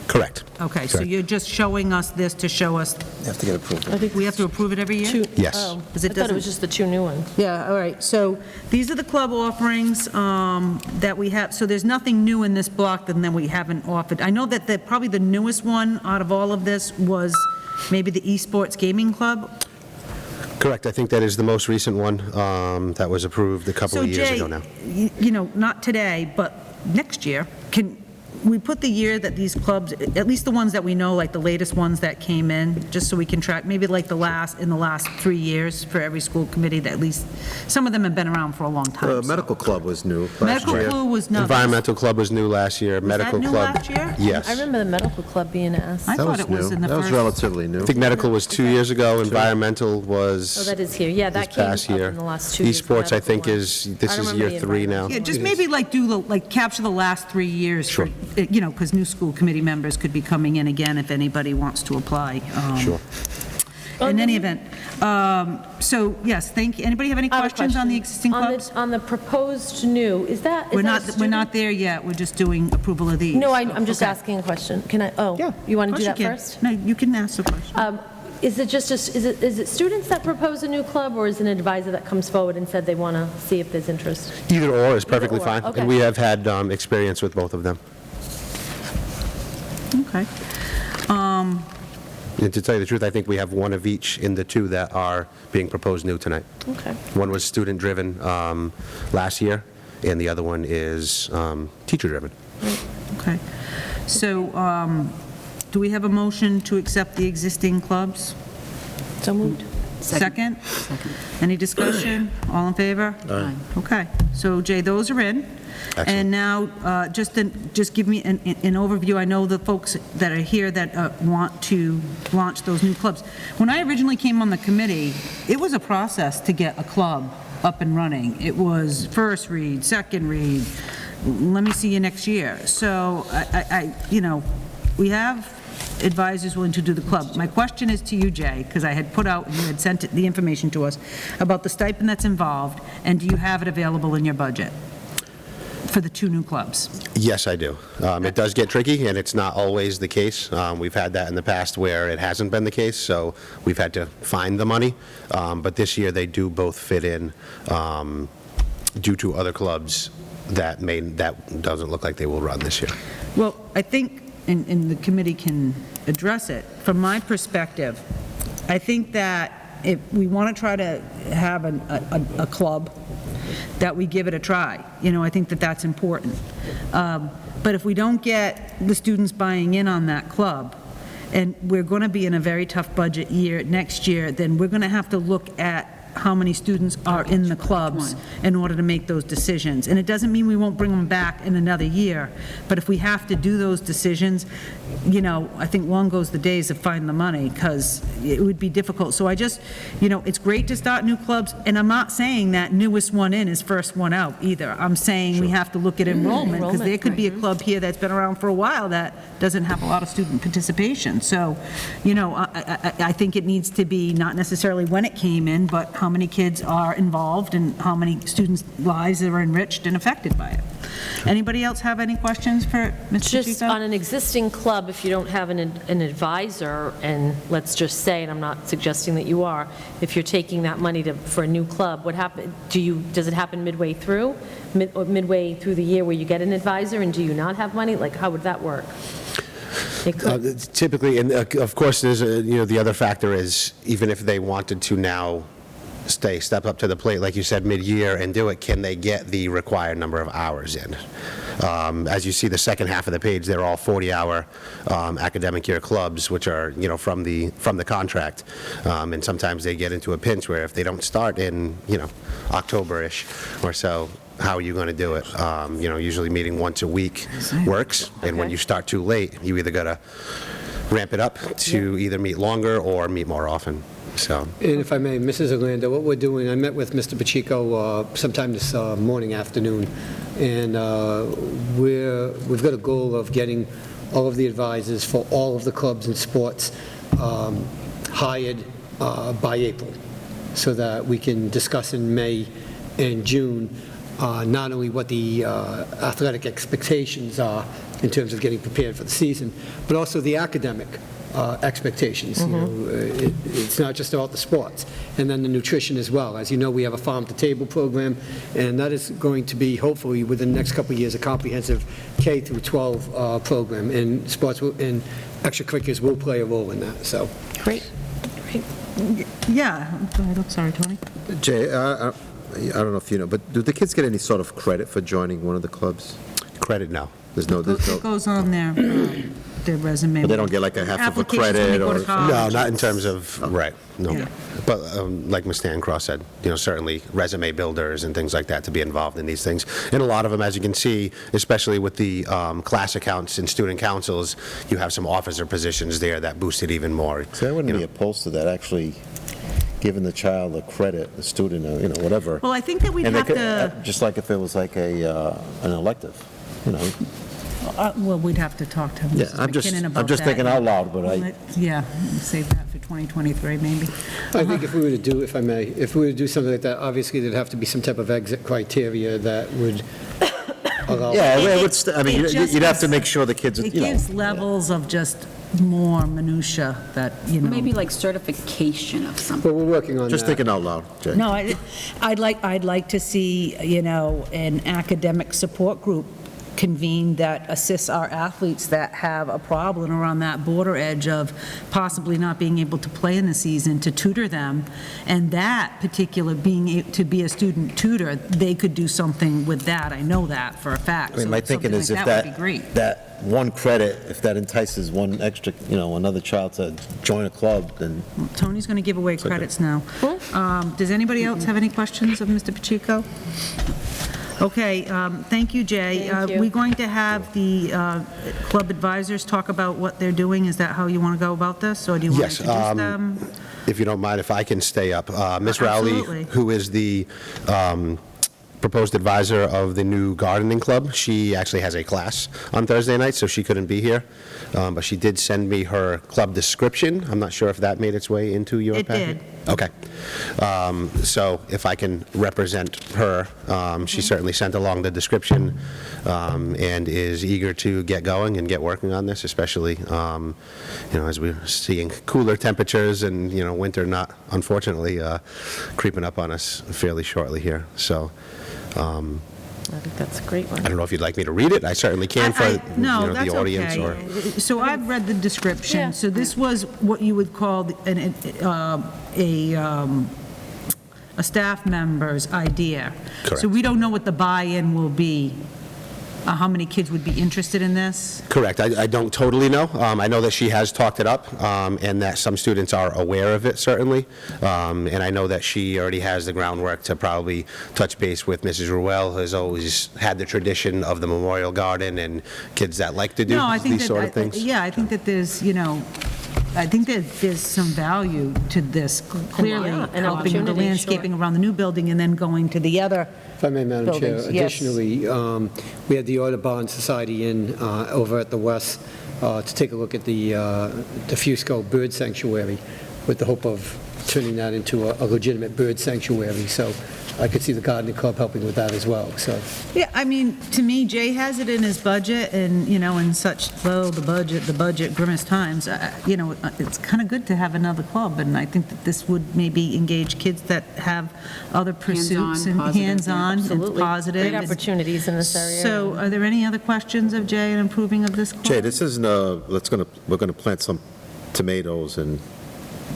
Correct. Okay, so Correct. you're just showing us this to show us, You have to get approval. we have to approve it every year? Yes. Oh, Because I it thought it was doesn't- just the 2 new ones. Yeah, all right, so these are the club offerings that we have, so there's nothing new in this block that we haven't offered. I know that probably the newest one out of all of this was maybe the Esports Gaming Club. Correct. I think that is the most recent one that was approved a couple of years ago now. So Jay, not today, but next year, can we put the year that these clubs, at least the ones that we know, like the latest ones that came in, just so we can track, maybe like in the last 3 years for every school committee, that at least, some of them have been around for a long time. The so. medical club was new last Medical year. Club was not. Environmental Club was new last year. Medical new Club. last year? Yes. I remember the medical club being asked. I That thought was it was new. in the That was first. relatively new. I think medical was 2 years ago. Environmental was Oh, that is here. Yeah, that this came past up year. in the last 2 years. Esports, I medical think, one. this I is remember year the 3 now. Yeah, just maybe capture the last 3 years. Sure. Because new school committee members could be coming in again if anybody wants to apply. Sure. in any event, so, yes, thank you. Anybody have any I have a questions on the question. existing clubs? On the proposed new, is that a We're student? not there yet, we're just doing approval of these. No, I'm just Okay. asking a question. Can I, oh, Yeah. you want of to do course that you can. first? No, you can ask the question. Is it just, is it students that propose a new club, or is it an advisor that comes forward and said they want to see if there's interest? Either or is perfectly or, fine. okay. And we have had experience with both of them. Okay. And to tell you the truth, I think we have one of each in the two that are being proposed new tonight. Okay. One was student-driven last year, and the other one is teacher-driven. Okay. So, do we have a motion to accept the existing clubs? So moved. Second? Any discussion? All in favor? Aye. Okay. So, Jay, those are in. Excellent. And now, just give me an overview. I know the folks that are here that want to launch those new clubs. When I originally came on the committee, it was a process to get a club up and running. It was first read, second read, let me see you next year. So, we have advisors willing to do the club. My question is to you, Jay, because I had put out, and you had sent the information to us, about the stipend that's involved, and do you have it available in your budget for the two new clubs? Yes, I do. It does get tricky, and it's not always the case. We've had that in the past where it hasn't been the case, so we've had to find the money. But this year, they do both fit in due to other clubs that doesn't look like they will run this year. Well, I think, and the committee can address it, from my perspective, I think that if we want to try to have a club, that we give it a try. I think that that's important. But if we don't get the students buying in on that club, and we're going to be in a very tough budget year next year, then we're going to have to look at how many students are in the clubs in order to make those decisions. And it doesn't mean we won't bring them back in another year, but if we have to do those decisions, I think long goes the days of finding the money, because it would be difficult. So I just, it's great to start new clubs, and I'm not saying that newest one in is first one out either. I'm saying we have to look at enrollment, because there could be a club here that's been around for a while that doesn't have a lot of student participation. So, I think it needs to be not necessarily when it came in, but how many kids are involved and how many students' lives are enriched and affected by it. Anybody else have any questions for Mr. Just Chico? on an existing club, if you don't have an advisor, and let's just say, and I'm not suggesting that you are, if you're taking that money for a new club, what happen? Does it happen midway through the year where you get an advisor, and do you not have money? Like, how would that work? It could. Typically, and of course, there's the other factor is, even if they wanted to now step up to the plate, like you said, mid-year and do it, can they get the required number of hours in? As you see the second half of the page, they're all 40-hour academic year clubs, which are, from the contract. And sometimes they get into a pinch where if they don't start in, October-ish or so, how are you going to do it? Usually meeting once a week works, and when you start too late, you either got to ramp it up to either meet longer or meet more often. So. And if I may, Mrs. Orlando, what we're doing, I met with Mr. Pacheco sometime this morning, afternoon, and we've got a goal of getting all of the advisors for all of the clubs and sports hired by April, so that we can discuss in May and June not only what the athletic expectations are in terms of getting prepared for the season, but also the academic expectations. It's not just about the sports, and then the nutrition as well. As you know, we have a farm-to-table program, and that is going to be, hopefully, within the next couple of years, a comprehensive K through 12 program, and sports and extracurriculars will play a role in that. So, Great. Yeah, go ahead. I'm sorry, Tony. Jay, I don't know if you know, but do the kids get any sort of credit for joining one of the clubs? Credit, no. There's no. It goes on their resume. But they don't get like a half of a Applications when they credit go to or. college. No, not in terms of, right, no. Yeah. But like Ms. Stancross said, certainly resume builders and things like that to be involved in these things. And a lot of them, as you can see, especially with the class accounts and student councils, you have some officer positions there that boost it even more. So I wouldn't be opposed to that, actually, giving the child a credit, the student, whatever. Well, I think that we'd And they have could, to, just like if it was like an elective, well, we'd have to talk to Mrs. Yeah, I'm McKinnon about that. just thinking out loud, but Yeah, save that for 2023, maybe. I think if we were to do, if I may, if we were to do something like that, obviously there'd have to be some type of exit criteria that would allow. Yeah, well, I mean, It just you'd have to gives- make sure the kids, It you know. gives levels of just more minutia that, Maybe like certification of something. But we're working on that. Just thinking out loud, Jay. No, I'd like to see, an academic support group convened that assists our athletes that have a problem or on that border edge of possibly not being able to play in the season, to tutor them. And that particular to be a student tutor, they could do something with that. I know that for a fact. I mean, So my thinking something is like if that would be great. that one credit, if that entices one extra, another child to join a club, then Tony's going to give away credits now. Does anybody else have any questions of Mr. Pacheco? Okay, thank you, Jay. Thank you. We're going to have the club advisors talk about what they're doing. Is that how you want to go about this, or do you want Yes, to introduce them? If you don't mind, if I can stay up. Ms. Rowley, Absolutely. who is the proposed advisor of the new gardening club, she actually has a class on Thursday night, so she couldn't be here. But she did send me her club description. I'm not sure if that made its way into your It packet. did. Okay. So if I can represent her, she certainly sent along the description and is eager to get going and get working on this, especially, as we're seeing cooler temperatures and, winter not, unfortunately, creeping up on us fairly shortly here. So I think that's a great I one. don't know if you'd like me to read it. I certainly can for No, that's the audience. Or okay. So I've read the Yeah. description. So this was what you would call a staff member's idea. Correct. So we don't know what the buy-in will be, how many kids would be interested in this? Correct. I don't totally know. I know that she has talked it up, and that some students are aware of it, certainly. And I know that she already has the groundwork to probably touch base with Mrs. Ruel, who has always had the tradition of the Memorial Garden and kids that like to do No, I think these sort of things. Yeah, I think that there's, I think that there's some value to this, clearly Yeah, an helping with the opportunity, landscaping sure. around the new building and then going to the other. If I may, Madam Chair, Buildings, yes. additionally, we had the Audubon Society in over at the West to take a look at the Fusco Bird Sanctuary with the hope of turning that into a legitimate bird sanctuary. So I could see the gardening club helping with that as well, so. Yeah, I mean, to me, Jay has it in his budget and, in such, the budget, grimmest times, it's kind of good to have another club, and I think that this would maybe engage kids that have other pursuits and positive, yeah, hands-on and Absolutely. positive. Great opportunities in this area. So are there any other questions of Jay in improving of this club? Jay, this isn't we're going to plant some tomatoes and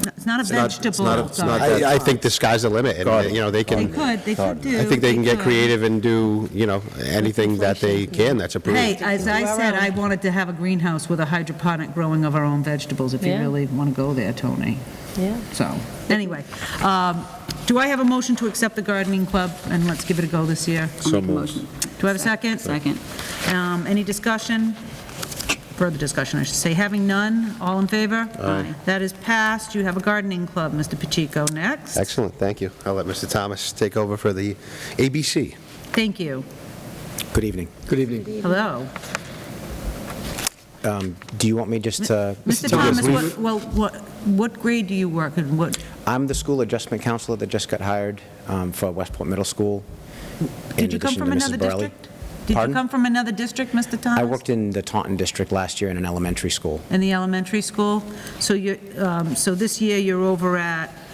It's not a it's not- vegetable. it's not garden. that- I think the sky's the limit, and, Garden. they They can, could do. I think they can get could. creative and do, anything that they can that's approved. Hey, as I said, I wanted to have a greenhouse with a hydroponic growing of our own vegetables, if you Yeah. really want to go there, Tony. Yeah. So, anyway, do I have a motion to accept the gardening club, and let's give it a go this year? so moved. Do I have a second? Second. Any discussion? Further discussion, I should say. Having none, all in favor? Aye. That is passed. You have a gardening club, Mr. Pacheco. Next. Excellent, thank you. I'll let Mr. Thomas take over for the ABC. Thank you. Good evening. Good evening. Hello. Do you want me just to... Mr. Thomas, what grade do you work in? What, I'm the school adjustment counselor that just got hired for Westport Middle School. did you come from another district? Did you Pardon? come from another district, Mr. Thomas? I worked in the Taunton district last year in an elementary school. In the elementary school? So so this year you're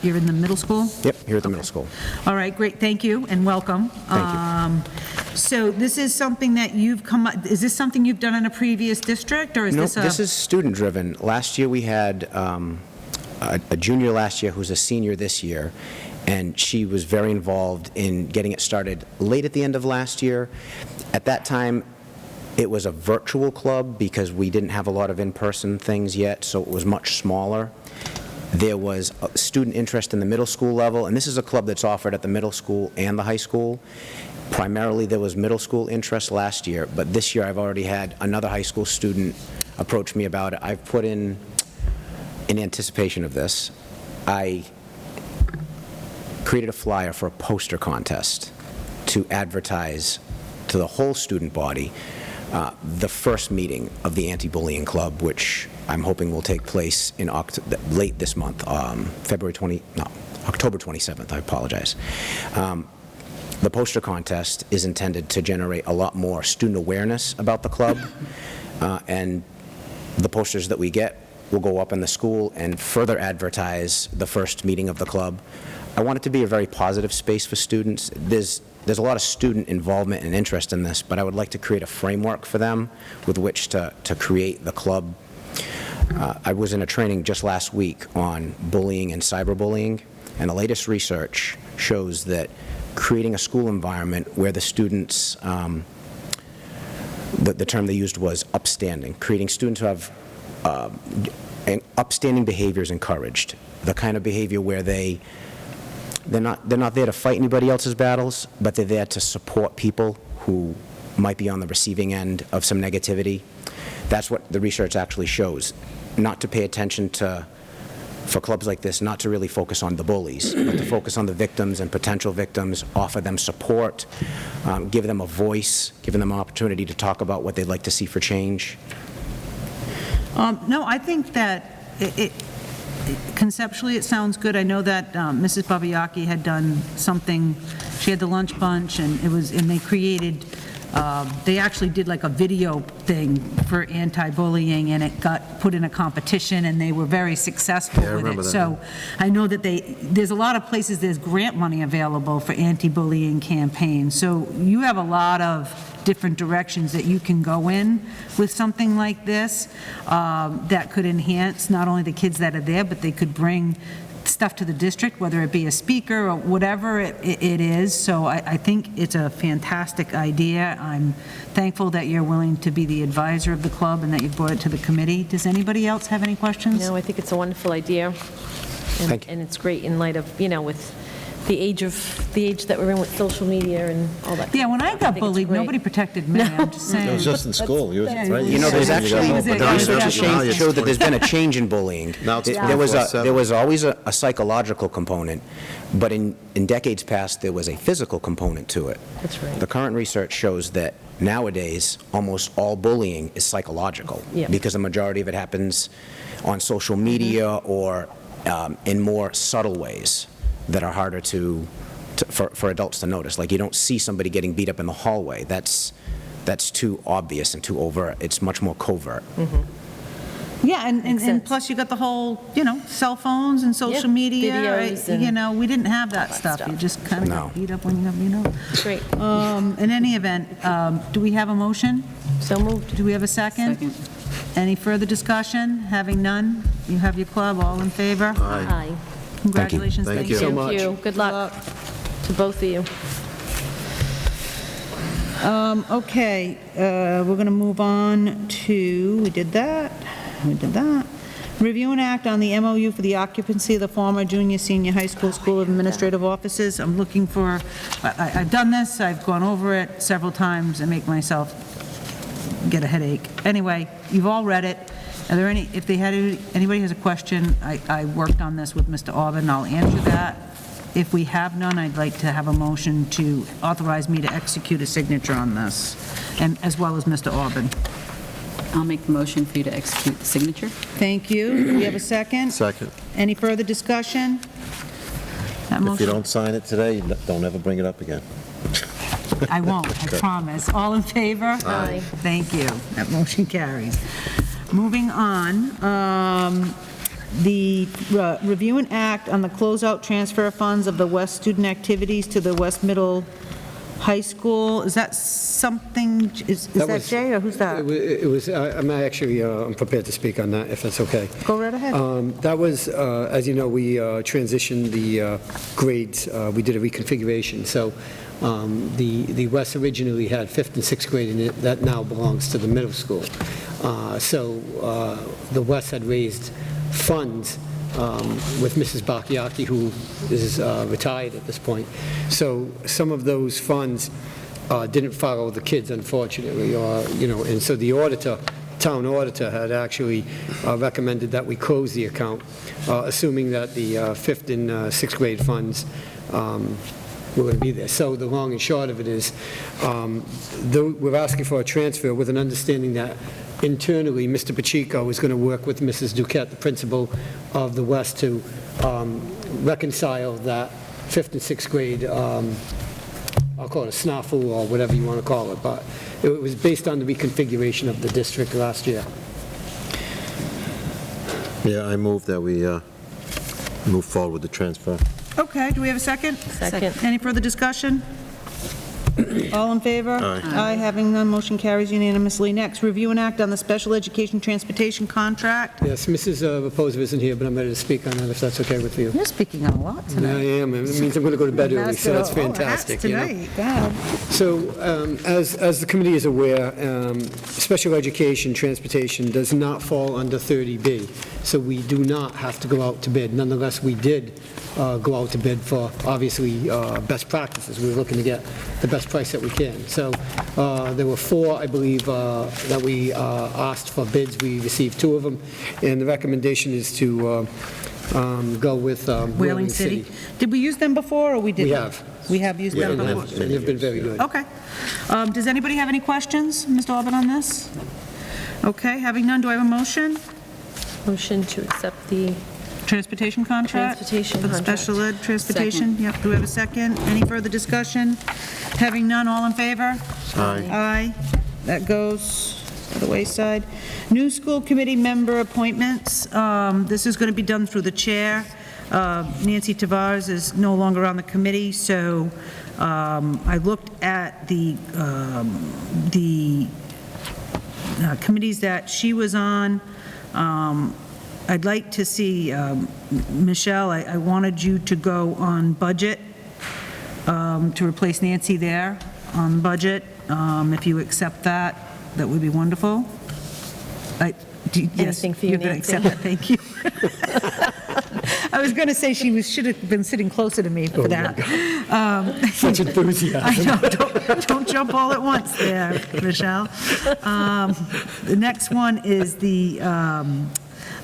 you're in the middle school? Yep, here at the middle school. All right, great, thank you, and welcome. Thank you. So this is something that is this something you've done in a previous district, or is No, this a? this is student-driven. Last year, we had a junior last year who's a senior this year, and she was very involved in getting it started late at the end of last year. At that time, it was a virtual club because we didn't have a lot of in-person things yet, so it was much smaller. There was a student interest in the middle school level, and this is a club that's offered at the middle school and the high school. Primarily, there was middle school interest last year, but this year I've already had another high school student approach me about it. I've put in anticipation of this, I created a flyer for a poster contest to advertise to the whole student body the first meeting of the Anti-Bullying Club, which I'm hoping will take place in late this month, October 27th, I apologize. The poster contest is intended to generate a lot more student awareness about the club, and the posters that we get will go up in the school and further advertise the first meeting of the club. I want it to be a very positive space for students. There's a lot of student involvement and interest in this, but I would like to create a framework for them with which to create the club. I was in a training just last week on bullying and cyberbullying, and the latest research shows that creating a school environment where the students, the term they used was upstanding, creating students who have upstanding behaviors encouraged, the kind of behavior where they're not there to fight anybody else's battles, but they're there to support people who might be on the receiving end of some negativity. That's what the research actually shows. Not to pay attention to, for clubs like this, not to really focus on the bullies, but to focus on the victims and potential victims, offer them support, give them a voice, give them an opportunity to talk about what they'd like to see for change. No, I think that conceptually it sounds good. I know that Mrs. Babayaki had done something, she had the lunch bunch, and they created, they actually did like a video thing for anti-bullying, and it got put in a competition, and they were very successful with it. So I know that there's a lot of places, there's grant money available for anti-bullying campaigns. So you have a lot of different directions that you can go in with something like this that could enhance not only the kids that are there, but they could bring stuff to the district, whether it be a speaker or whatever it is. So I think it's a fantastic idea. I'm thankful that you're willing to be the advisor of the club and that you brought it to the committee. Does anybody else have any questions? No, I think it's a wonderful idea. Thank you. And it's great in light of, with the age that we're in with social media and all that. Yeah, when I got think it's bullied, great. nobody protected me. I'm just saying. It was just in school. You was, right? There's actually, It was a- the research yeah. showed that there's been a change in bullying. Now it's There was 24/7. always a psychological component, but in decades past, there was a physical component to it. That's right. The current research shows that nowadays, almost all bullying is psychological, Yeah. because the majority of it happens on social media or in more subtle ways that are harder for adults to notice. Like, you don't see somebody getting beat up in the hallway. That's too obvious and too overt. It's much more covert. Yeah, and sense. plus you got the whole, cell phones and social Yeah, media. videos right? and We didn't have that all that stuff. You stuff. just kind of No. got beat up when you got beat up. Great. In any event, do we have a motion? So moved. Do we have a second? Second. Any further discussion? Having none, you have your club. All in favor? Aye. Congratulations. Thank Thank you. you. So Thank you. Good luck to both of you. Okay, we're going to move on to, we did that. Review and act on the MOU for the occupancy of the former junior, senior high school administrative offices. I'm looking for, I've done this, I've gone over it several times and make myself get a headache. Anyway, you've all read it. Are there anybody has a question, I worked on this with Mr. Aubin, I'll answer that. If we have none, I'd like to have a motion to authorize me to execute a signature on this, and as well as Mr. Aubin. I'll make the motion for you to execute the signature. Thank you. Do we have a second? Second. Any further discussion? That If you motion- don't sign it today, don't ever bring it up again. I won't, I promise. All in favor? Aye. Thank you. That motion carries. Moving on, the review and act on the closeout transfer funds of the West student activities to the West Middle High School. Is that something, is that Jay, or who's that? It was, I'm prepared to speak on that, if that's okay. Go right ahead. That was, as you know, we transitioned the grades. We did a reconfiguration. So the West originally had 5th and 6th grade in it. That now belongs to the middle school. So the West had raised funds with Mrs. Bakiaki, who is retired at this point. So some of those funds didn't follow the kids, unfortunately, and so the town auditor had actually recommended that we close the account, assuming that the 5th and 6th grade funds we're going to be there. So the long and short of it is, we're asking for a transfer with an understanding that internally, Mr. Pacheco is going to work with Mrs. Duquette, the principal of the West, to reconcile that 5th and 6th grade, I'll call it a snafu or whatever you want to call it, but it was based on the reconfiguration of the district last year. Yeah, I move that we move forward with the transfer. Okay, do we have a second? Second. Any further discussion? All in favor? Aye. Having none, motion carries unanimously. Next, review and act on the special education transportation contract. Yes, Mrs. Reposa isn't here, but I'm ready to speak on that, if that's okay with you. You're speaking on a lot I tonight. am, and it means I'm going to go to bed early, so that's fantastic, you know? Tonight, God. So, as the committee is aware, special education transportation does not fall under 30B, so we do not have to go out to bid. Nonetheless, we did go out to bid for, obviously, best practices. We were looking to get the best price that we can. So there were 4, I believe, that we asked for bids. We received 2 of them, and the recommendation is to go with Whaling City. Did we use them before, or we didn't? We have. We have used them And before? they've been very good. Okay. Does anybody have any questions, Mr. Albert, on this? Okay, having none, do I have a motion? Motion to accept the Transportation contract? Transportation For the contract. special ed transportation? Yep, do we have a second? Any further discussion? Having none, all in favor? Aye. Aye. That goes to the wayside. New school committee member appointments. This is going to be done through the chair. Nancy Tavares is no longer on the committee, so I looked at the committees that she was on. I'd like to see, Michelle, I wanted you to go on budget, to replace Nancy there on budget. If you accept that, that would be wonderful. Yes, Anything for you, you're going to Nancy. accept that, thank you. I was going to say should have been sitting closer to me for that. Such enthusiasm. I know, don't jump all at once there, Michelle. The next one is the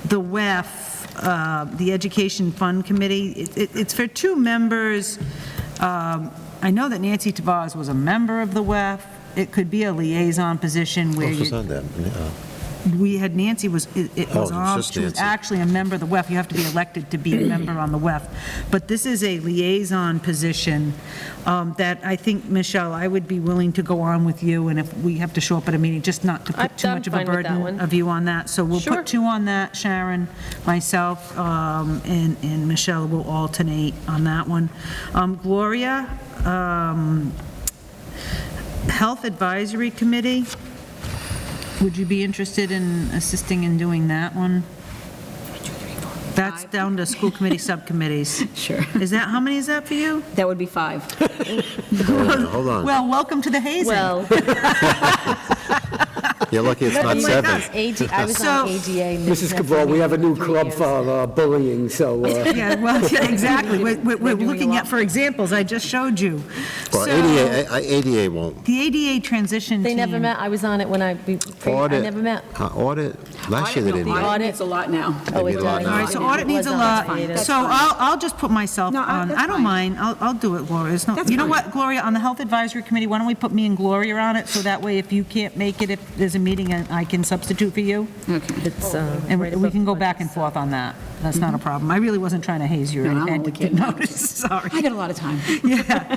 WEF, the Education Fund Committee. It's for 2 members. I know that Nancy Tavares was a member of the WEF. It could be a liaison position where Who's on that? we had Nancy it was it's on, just she was Nancy. actually a member of the WEF. You have to be elected to be a member on the WEF. But this is a liaison position that I think, Michelle, I would be willing to go on with you, and if we have to show up at a meeting, just not to put too I'm much of a fine with that burden one. of you on that. So we'll Sure. put 2 on that, Sharon, myself, and Michelle will alternate on that one. Gloria, Health Advisory Committee. Would you be interested in assisting in doing that one? That's down to school committee subcommittees. Sure. Is that, how many is that for you? That would be 5. Hold on. Well, welcome to the hazing. Well, You're lucky it's not 7. I was on ADA. Mrs. Cabral, we have a new club for bullying, so... Yeah, well, yeah, exactly. We're looking at, for examples, I just showed you. Well, So, ADA won't. the ADA transition They team. never met. I was on it when I Audit. never met. Audit, last year they didn't. The audit. It's a lot now. Oh, Maybe it a lot does. now. All right, so audit needs a It was lot. on it. So I'll just put myself No, on. that's I don't fine. mind. I'll do it, Gloria. It's no- That's You know fine. what, Gloria, on the Health Advisory Committee, why don't we put me and Gloria on it, so that way if you can't make it, if there's a meeting, I can substitute for you? Okay. It's, And right we above can go budget back and forth on that. That's not a problem. I really wasn't trying to haze you or No, I'm anything. I only didn't kidding. notice, sorry. I got a lot of time. Yeah.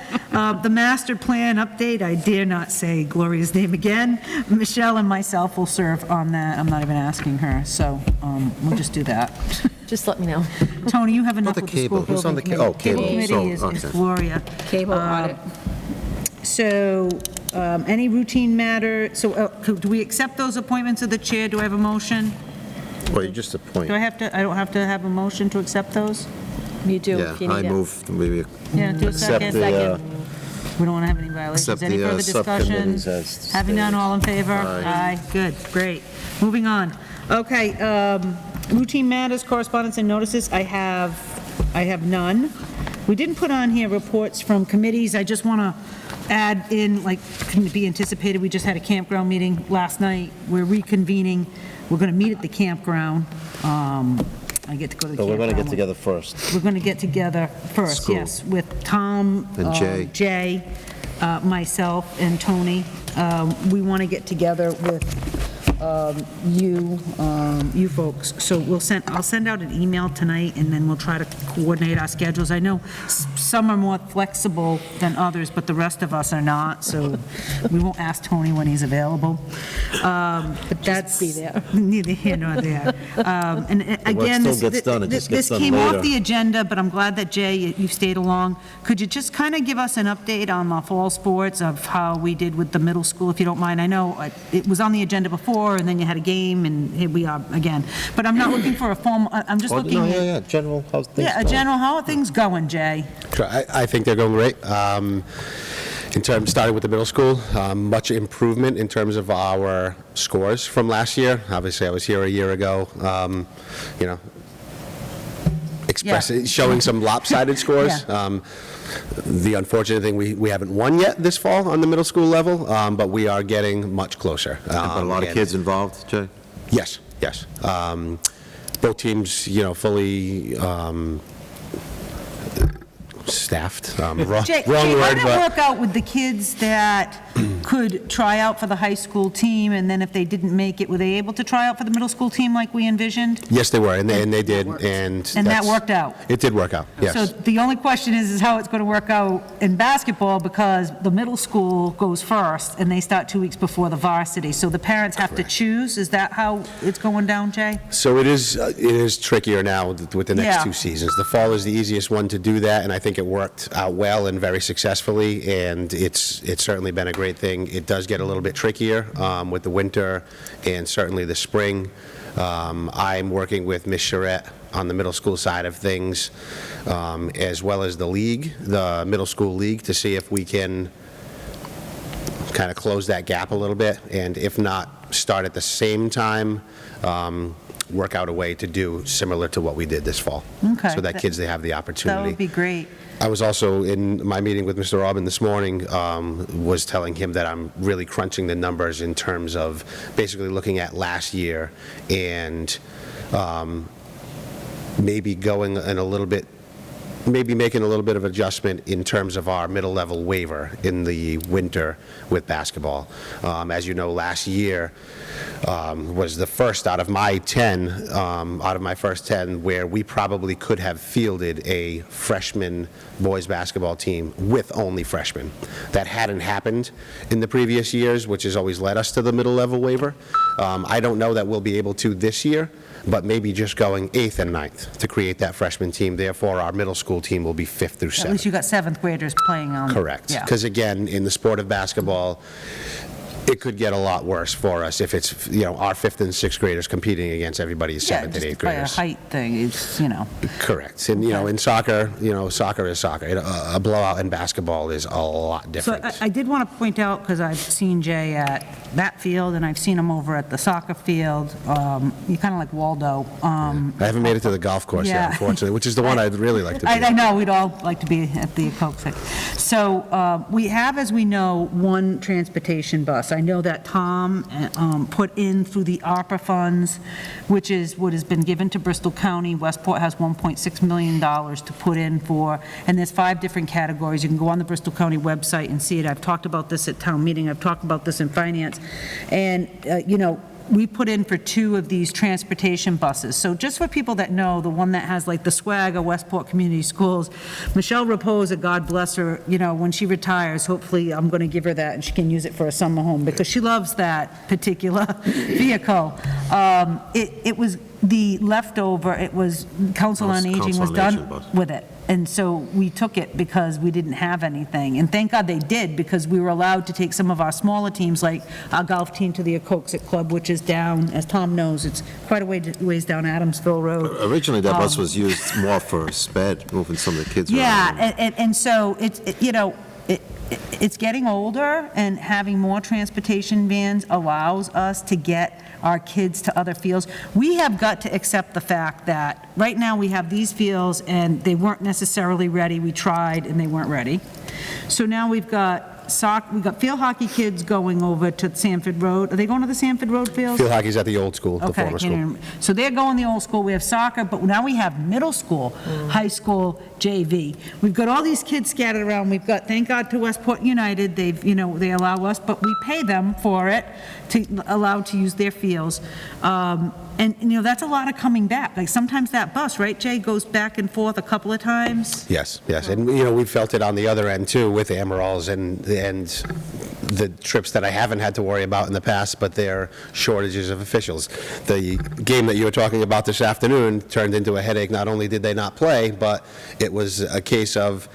The master plan update, I dare not say Gloria's name again. Michelle and myself will serve on that. I'm not even asking her, so we'll just do that. Just let me know. Tony, you have enough the with the school cable? Who's on building the committee. ca- oh, cable. Committee So, is okay. Gloria. Cable audit. So, any routine matter, so do we accept those appointments of the chair? Do I have a motion? Well, you just appoint. Do I have to, I don't have to have a motion to accept those? You do Yeah, if you need I it. move, maybe Yeah, do a accept second. the, We don't want to have any violations. accept Any the further discussion? subcommittees as Having none, all in favor? Aye. Good, great. Moving on. Okay, routine matters, correspondence, and notices, I have none. We didn't put on here reports from committees. I just want to add in, like, couldn't be anticipated, we just had a campground meeting last night. We're reconvening. We're going to meet at the campground I get to go to the But we're going to get campground. together first. We're going to get together first, School. yes, with Tom. And Jay. Jay, myself, and Tony. We want to get together with you folks. So I'll send out an email tonight, and then we'll try to coordinate our schedules. I know some are more flexible than others, but the rest of us are not, so we won't ask Tony when he's available. But that's be there. neither here nor there. And again, still gets done, it just gets this done came off later. the agenda, but I'm glad that, Jay, you stayed along. Could you just kind of give us an update on the fall sports of how we did with the middle school, if you don't mind? I know it was on the agenda before, and then you had a game, and here we are again. But I'm not looking for a formal, I'm just looking No, at... yeah, general, how's things Yeah, a going? general, how are things going, Jay? Sure, I think they're going great. In terms, starting with the middle school, much improvement in terms of our scores from last year. Obviously, I was here a year ago, showing some lopsided scores. Yeah. The unfortunate thing, we haven't won yet this fall on the middle school level, but we are getting much closer. But a lot of and- kids involved, Jay? Yes, yes. Both teams, fully staffed. Wrong Jay, word, how did it but work out with the kids that could try out for the high school team, and then if they didn't make it, were they able to try out for the middle school team like we envisioned? yes, they were, and they did, and And that that's- worked out? It did work out, yes. So the only question is how it's going to work out in basketball, because the middle school goes first, and they start 2 weeks before the varsity. So the parents have to choose? Is that how it's going down, Jay? So it is trickier now with the next Yeah. two seasons. The fall is the easiest one to do that, and I think it worked out well and very successfully, and it's certainly been a great thing. It does get a little bit trickier with the winter and certainly the spring. I'm working with Ms. Charette on the middle school side of things, as well as the league, the middle school league, to see if we can kind of close that gap a little bit, and if not, start at the same time, work out a way to do similar to what we did this fall. Okay. So that kids, they have the That opportunity. would be great. I was also, in my meeting with Mr. Robin this morning, was telling him that I'm really crunching the numbers in terms of basically looking at last year and maybe going in a little bit, maybe making a little bit of adjustment in terms of our middle level waiver in the winter with basketball. As you know, last year was the first out of my 10, out of my first 10, where we probably could have fielded a freshman boys basketball team with only freshmen. That hadn't happened in the previous years, which has always led us to the middle level waiver. I don't know that we'll be able to this year, but maybe just going 8th and 9th to create that freshman team. Therefore, our middle school team will be 5th through 7th. At least you got 7th graders playing on. Correct. Yeah. Because again, in the sport of basketball, it could get a lot worse for us if it's, our 5th and 6th graders competing against everybody's 7th and 8th Just by a graders. height thing, it's. Correct. And, in soccer, soccer is soccer. A blowout in basketball is a lot So different. I did want to point out, because I've seen Jay at that field, and I've seen him over at the soccer field. You're kind of like Waldo. I haven't made it to the golf course Yeah. yet, unfortunately, which is the one I'd really like to be. I know, we'd all like to be at the Closeout. So we have, as we know, one transportation bus. I know that Tom put in through the ARPA funds, which is what has been given to Bristol County. Westport has $1.6 million to put in for, and there's 5 different categories. You can go on the Bristol County website and see it. I've talked about this at town meeting. I've talked about this in finance. And, we put in for 2 of these transportation buses. So just for people that know, the one that has like the swag of Westport Community Schools, Michelle Raposa, God bless her, when she retires, hopefully I'm going to give her that and she can use it for a summer home because she loves that particular vehicle. It was the leftover, it was Council on Aging Council was on done Aging bus. with it. And so we took it because we didn't have anything. And thank God they did, because we were allowed to take some of our smaller teams, like our golf team, to the Closeout Club, which is down, as Tom knows, it's quite a ways down Adamsville Road. Originally, that bus was used more for sped, moving some of the kids around. Yeah, and so it's getting older, and having more transportation vans allows us to get our kids to other fields. We have got to accept the fact that right now we have these fields and they weren't necessarily ready. We tried and they weren't ready. So now we've got we got field hockey kids going over to Sanford Road. Are they going to the Sanford Road fields? Field hockey's at the old school, the Okay, I former can't school. even- so they're going the old school, we have soccer, but now we have middle school, high school, JV. We've got all these kids scattered around, we've got, thank God to Westport United, they've, they allow us, but we pay them for it, to allow to use their fields. And, that's a lot of coming back, like sometimes that bus, right, Jay, goes back and forth a couple of times? Yes, and, we felt it on the other end, too, with Amaril's and the trips that I haven't had to worry about in the past, but their shortages of officials. The game that you were talking about this afternoon turned into a headache. Not only did they not play, but it was a case of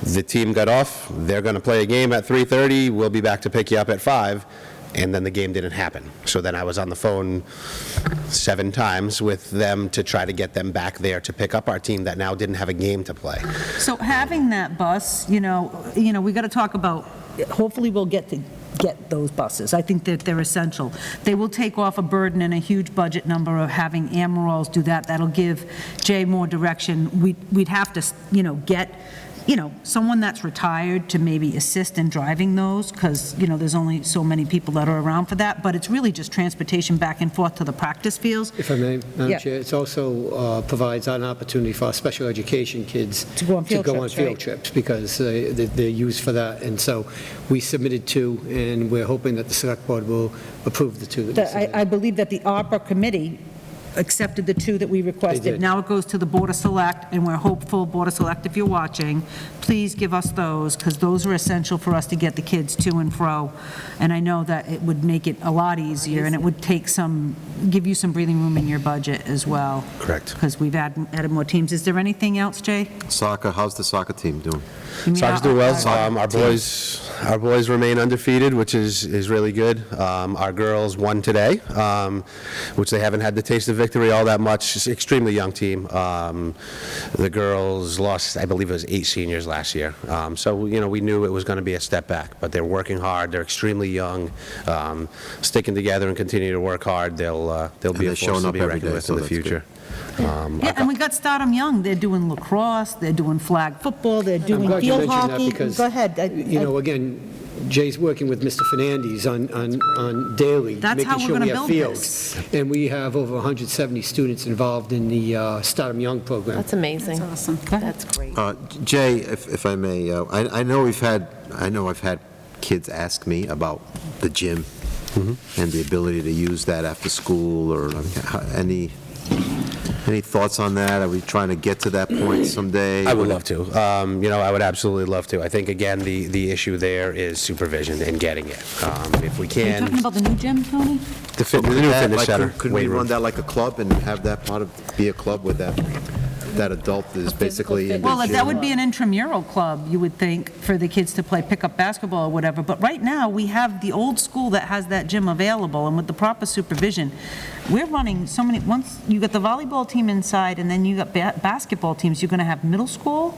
the team got off, they're going to play a game at 3:30, we'll be back to pick you up at 5, and then the game didn't happen. So then I was on the phone 7 times with them to try to get them back there to pick up our team that now didn't have a game to play. So having that bus, we got to talk about, hopefully we'll get those buses. I think that they're essential. They will take off a burden and a huge budget number of having Amaril's do that. That'll give Jay more direction. We'd have to, get someone that's retired to maybe assist in driving those, because, there's only so many people that are around for that, but it's really just transportation back and forth to the practice fields. If I may, Madam Yeah. Chair, it also provides an opportunity for our special education kids To go on field trips, field right? trips, because they're used for that. And so we submitted 2, and we're hoping that the Select Board will approve the 2 that we submitted. I believe that the ARPA committee accepted the 2 that we requested. They did. Now it goes to the Board of Select, and we're hopeful, Board of Select, if you're watching, please give us those, because those are essential for us to get the kids to and fro. And I know that it would make it a lot easier, and it would give you some breathing room in your budget as well. Correct. Because we've added more teams. Is there anything else, Jay? Soccer, how's the soccer team doing? You mean Soccer's doing well. our- Our boys remain undefeated, which is really good. Our girls won today, which they haven't had the taste of victory all that much. It's an extremely young team. The girls lost, I believe it was 8 seniors last year. So, we knew it was going to be a step back, but they're working hard. They're extremely young, sticking together and continue to work hard. They'll be they're a force showing to up be every reckoned day, with so in the that's good. future. Yeah, and we got Stardom Young. They're doing lacrosse, they're doing flag football, they're I'm doing glad you field mentioned that hockey. because, Go ahead. Again, Jay's working with Mr. Fernandes on daily, That's how making we're sure we gonna have build fields. And we have over 170 students involved in the Stardom Young program. That's amazing. That's awesome. That's great. Jay, if I may, I know I've had kids ask me about the gym and the ability to use that after school, or any thoughts on that? Are we trying to get to that point someday? I would love to. I would absolutely love to. I think, again, the issue there is supervision and getting it. If we Are you can, talking about the new gym, Tony? the So new fitness center, Could weight we room. run that like a club and have that be a club with that adult is basically in the Well, that gym? would be an intramural club, you would think, for the kids to play pickup basketball or whatever. But right now, we have the old school that has that gym available, and with the proper supervision, we're running so many, once you got the volleyball team inside, and then you got basketball teams, you're going to have middle school,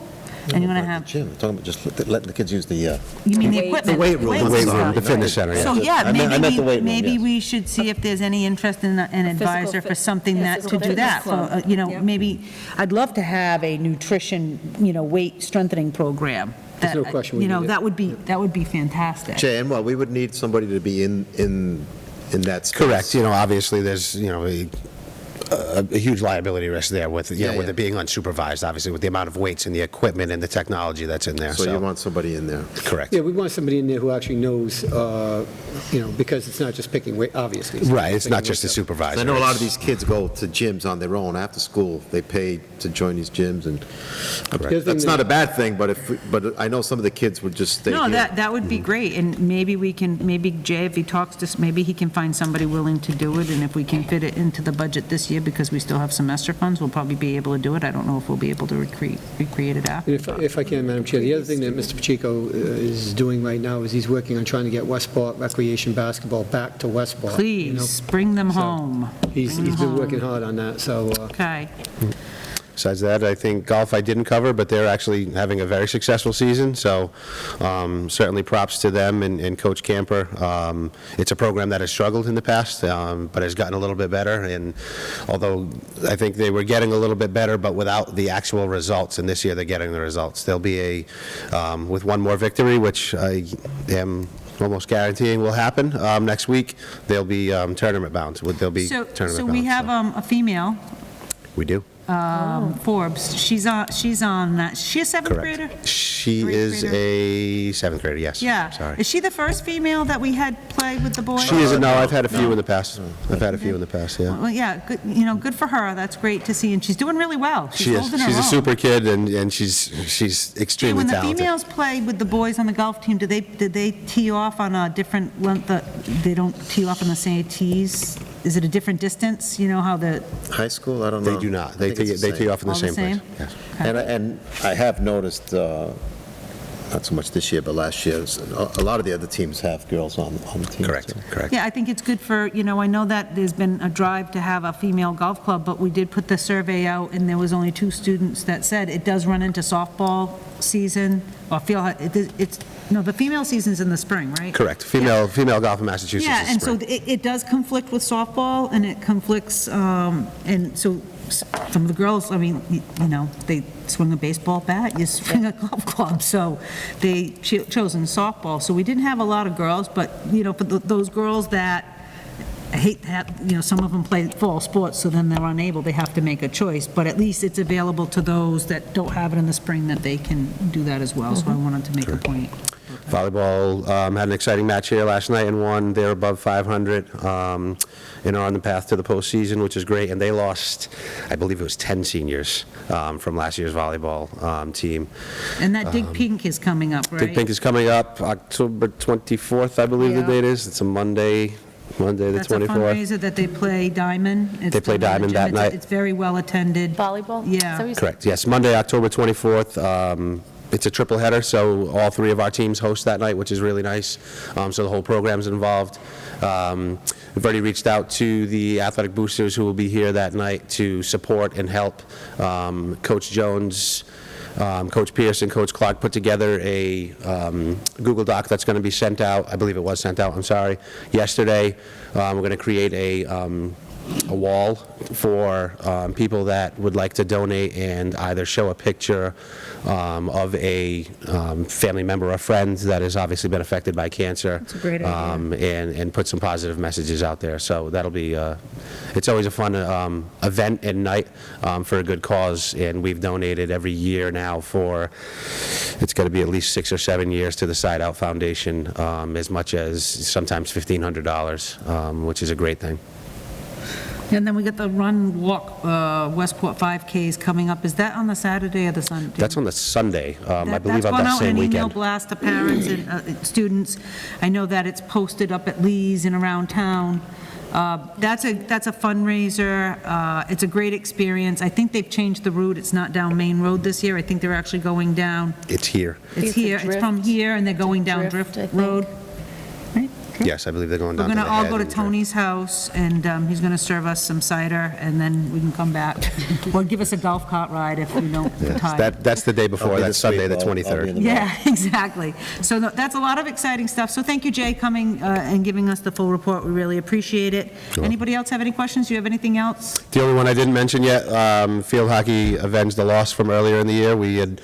and you're going to have, Gym, I'm talking about just letting the kids use the, you mean the equipment? the weight room. The weight room, stuff. the fitness center, So, yeah. yeah, I meant the weight room, maybe yes. we should see if there's any interest in an advisor for something yeah, that, to physical do that. fitness club. For, Yeah. maybe, I'd love to have a nutrition, weight strengthening program. There's no That, question we need it. that would be fantastic. Jay, and we would need somebody to be in that space. Correct. Obviously, there's, a huge liability risk there with, with Yeah. it being unsupervised, obviously, with the amount of weights and the equipment and the technology that's in there. So you want somebody in there. Correct. Yeah, we want somebody in there who actually knows, because it's not just picking weight, obviously. Right, it's not picking just a weights up. supervisor. I know a lot of It's- these kids go to gyms on their own after school. They pay to join these gyms, and The other thing that's not a bad thing, but I know some of the kids would just stay No, here. that would be great, and maybe Jay, if he talks to us, maybe he can find somebody willing to do it, and if we can fit it into the budget this year, because we still have semester funds, we'll probably be able to do it. I don't know if we'll be able to recreate it after. If I can, Madam Chair, the other thing that Mr. Pacheco is doing right now is he's working on trying to get Westport recreation basketball back to Westport. Please, bring them So, home. He's Bring them been home. working hard on that, so Okay. Besides that, I think golf I didn't cover, but they're actually having a very successful season, so certainly props to them and Coach Camper. It's a program that has struggled in the past, but has gotten a little bit better, and although I think they were getting a little bit better, but without the actual results, and this year they're getting the results. They'll be with one more victory, which I am almost guaranteeing will happen next week. They'll be tournament bound. They'll be tournament bound. So we have a female, We do. Forbes. She's on that. Is she a seventh Correct. grader? She Great is grader. a seventh grader, yes. Yeah. Sorry. Is she the first female that we had play with the boys? She isn't, no, I've had a few in the past. I've had a few in the past, yeah. Well, yeah, good, good for her. That's great to see, and she's doing really well. She is. holding her She's a own. super kid, and she's Hey, extremely when the talented. females play with the boys on the golf team, did they tee off on a different length? They don't tee off on the same tees? Is it a different distance? You know how the... High school, I don't know. They do not. I They think it's the tee same. off in the All the same place. same? Yes. And I have noticed, not so much this year, but last year, a lot of the other teams have girls on the team. Correct, so. correct. Yeah, I think it's good for, I know that there's been a drive to have a female golf club, but we did put the survey out, and there was only 2 students that said it does run into softball season, or the female season's in the spring, right? Correct. Female golf in Massachusetts Yeah, is and so spring. it does conflict with softball, and it conflicts, and so some of the girls, they swing a baseball bat, you swing a golf club, so they chosen softball. So we didn't have a lot of girls, but, for those girls that, I hate that, some of them play fall sports, so then they're unable, they have to make a choice, but at least it's available to those that don't have it in the spring, that they can do that as well, so I wanted to make a point. Volleyball had an exciting match here last night and won. They're above 500 and are on the path to the postseason, which is great. And they lost, I believe it was 10 seniors from last year's volleyball team. And that Dig Pink is coming up, right? Dig Pink is coming up October 24th, I believe the Yeah. date is. It's a Monday the 24th. That's a fundraiser that they play Diamond. It's They play done at the Diamond gym. that night. It's very well attended. Volleyball? Yeah. Is that what you said? Correct, yes. Monday, October 24th. It's a triple header, so all 3 of our teams host that night, which is really nice. So the whole program's involved. We've already reached out to the athletic boosters who will be here that night to support and help. Coach Jones, Coach Pierce, and Coach Clark put together a Google Doc that's going to be sent out. I believe it was sent out, I'm sorry, yesterday. We're going to create a wall for people that would like to donate and either show a picture of a family member or friend that has obviously been affected by cancer. That's a great idea. And put some positive messages out there. So that'll be, it's always a fun event and night for a good cause, and we've donated every year now for, it's got to be at least 6 or 7 years to the Side Out Foundation, as much as sometimes $1,500, which is a great thing. And then we got the Run Walk Westport 5Ks coming up. Is that on the Saturday or the Sunday? That's on the Sunday, I believe, That's on gone that out in same an email weekend. blast to parents and students. I know that it's posted up at Lee's and around town. That's a fundraiser. It's a great experience. I think they've changed the route. It's not down Main Road this year. I think they're actually going down. It's here. It's here. It's from Drift. here, and they're going down Drift, Drift I think. Road. Right? Yes, I believe they're going We're down to going the to all head go to and- Tony's house, and he's going to serve us some cider, and then we can come back. Or give us a golf cart ride if we don't Yes, retire. that's the day I'll before, be that's this Sunday, the week. I'll be in 23rd. the Yeah, exactly. So that's a lot of exciting stuff. So thank you, Jay, coming and giving us the full report. We really appreciate it. Sure. Anybody else have any questions? Do you have anything else? The only one I didn't mention yet, field hockey avenged the loss from earlier in the year. We had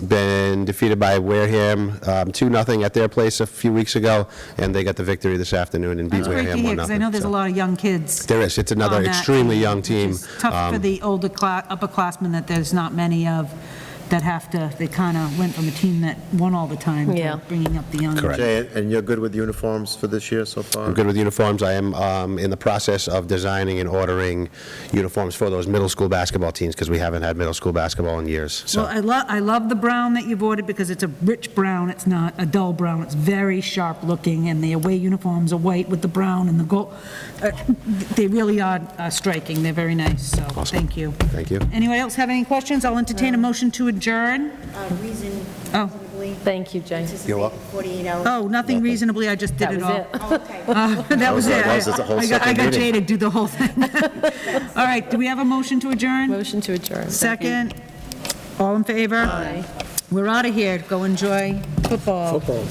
been defeated by Wareham 2-0 at their place a few weeks ago, and they got the victory this afternoon and beat That's great to Wareham 1-0. hear, because I know there's a So- lot of young kids. There is. It's another on that extremely team, young team. which is tough for the older upperclassmen that there's not many of that they kind of went from a team that won all the time Yeah. to bringing up the young. Correct. Jay, and you're good with uniforms for this year so far? I'm good with uniforms. I am in the process of designing and ordering uniforms for those middle school basketball teams, because we haven't had middle school basketball in years. So. Well, I love the brown that you've ordered, because it's a rich brown. It's not a dull brown. It's very sharp looking, and the away uniforms are white with the brown and the gold. They really are striking. They're very nice, so Awesome. thank you. Thank you. Anyone else have any questions? I'll entertain a motion to adjourn. adjourn? Reason, Oh. reasonably. Thank you, Jay. You're welcome. 48 hours. Oh, nothing reasonably, I just did That it was all. it. Oh, okay. That was it. That was the whole I got second Jay meeting. to do the whole thing. All right, do we have a motion to adjourn? Motion to adjourn. Second? All in favor? Aye. We're out of here. Go enjoy football. Football.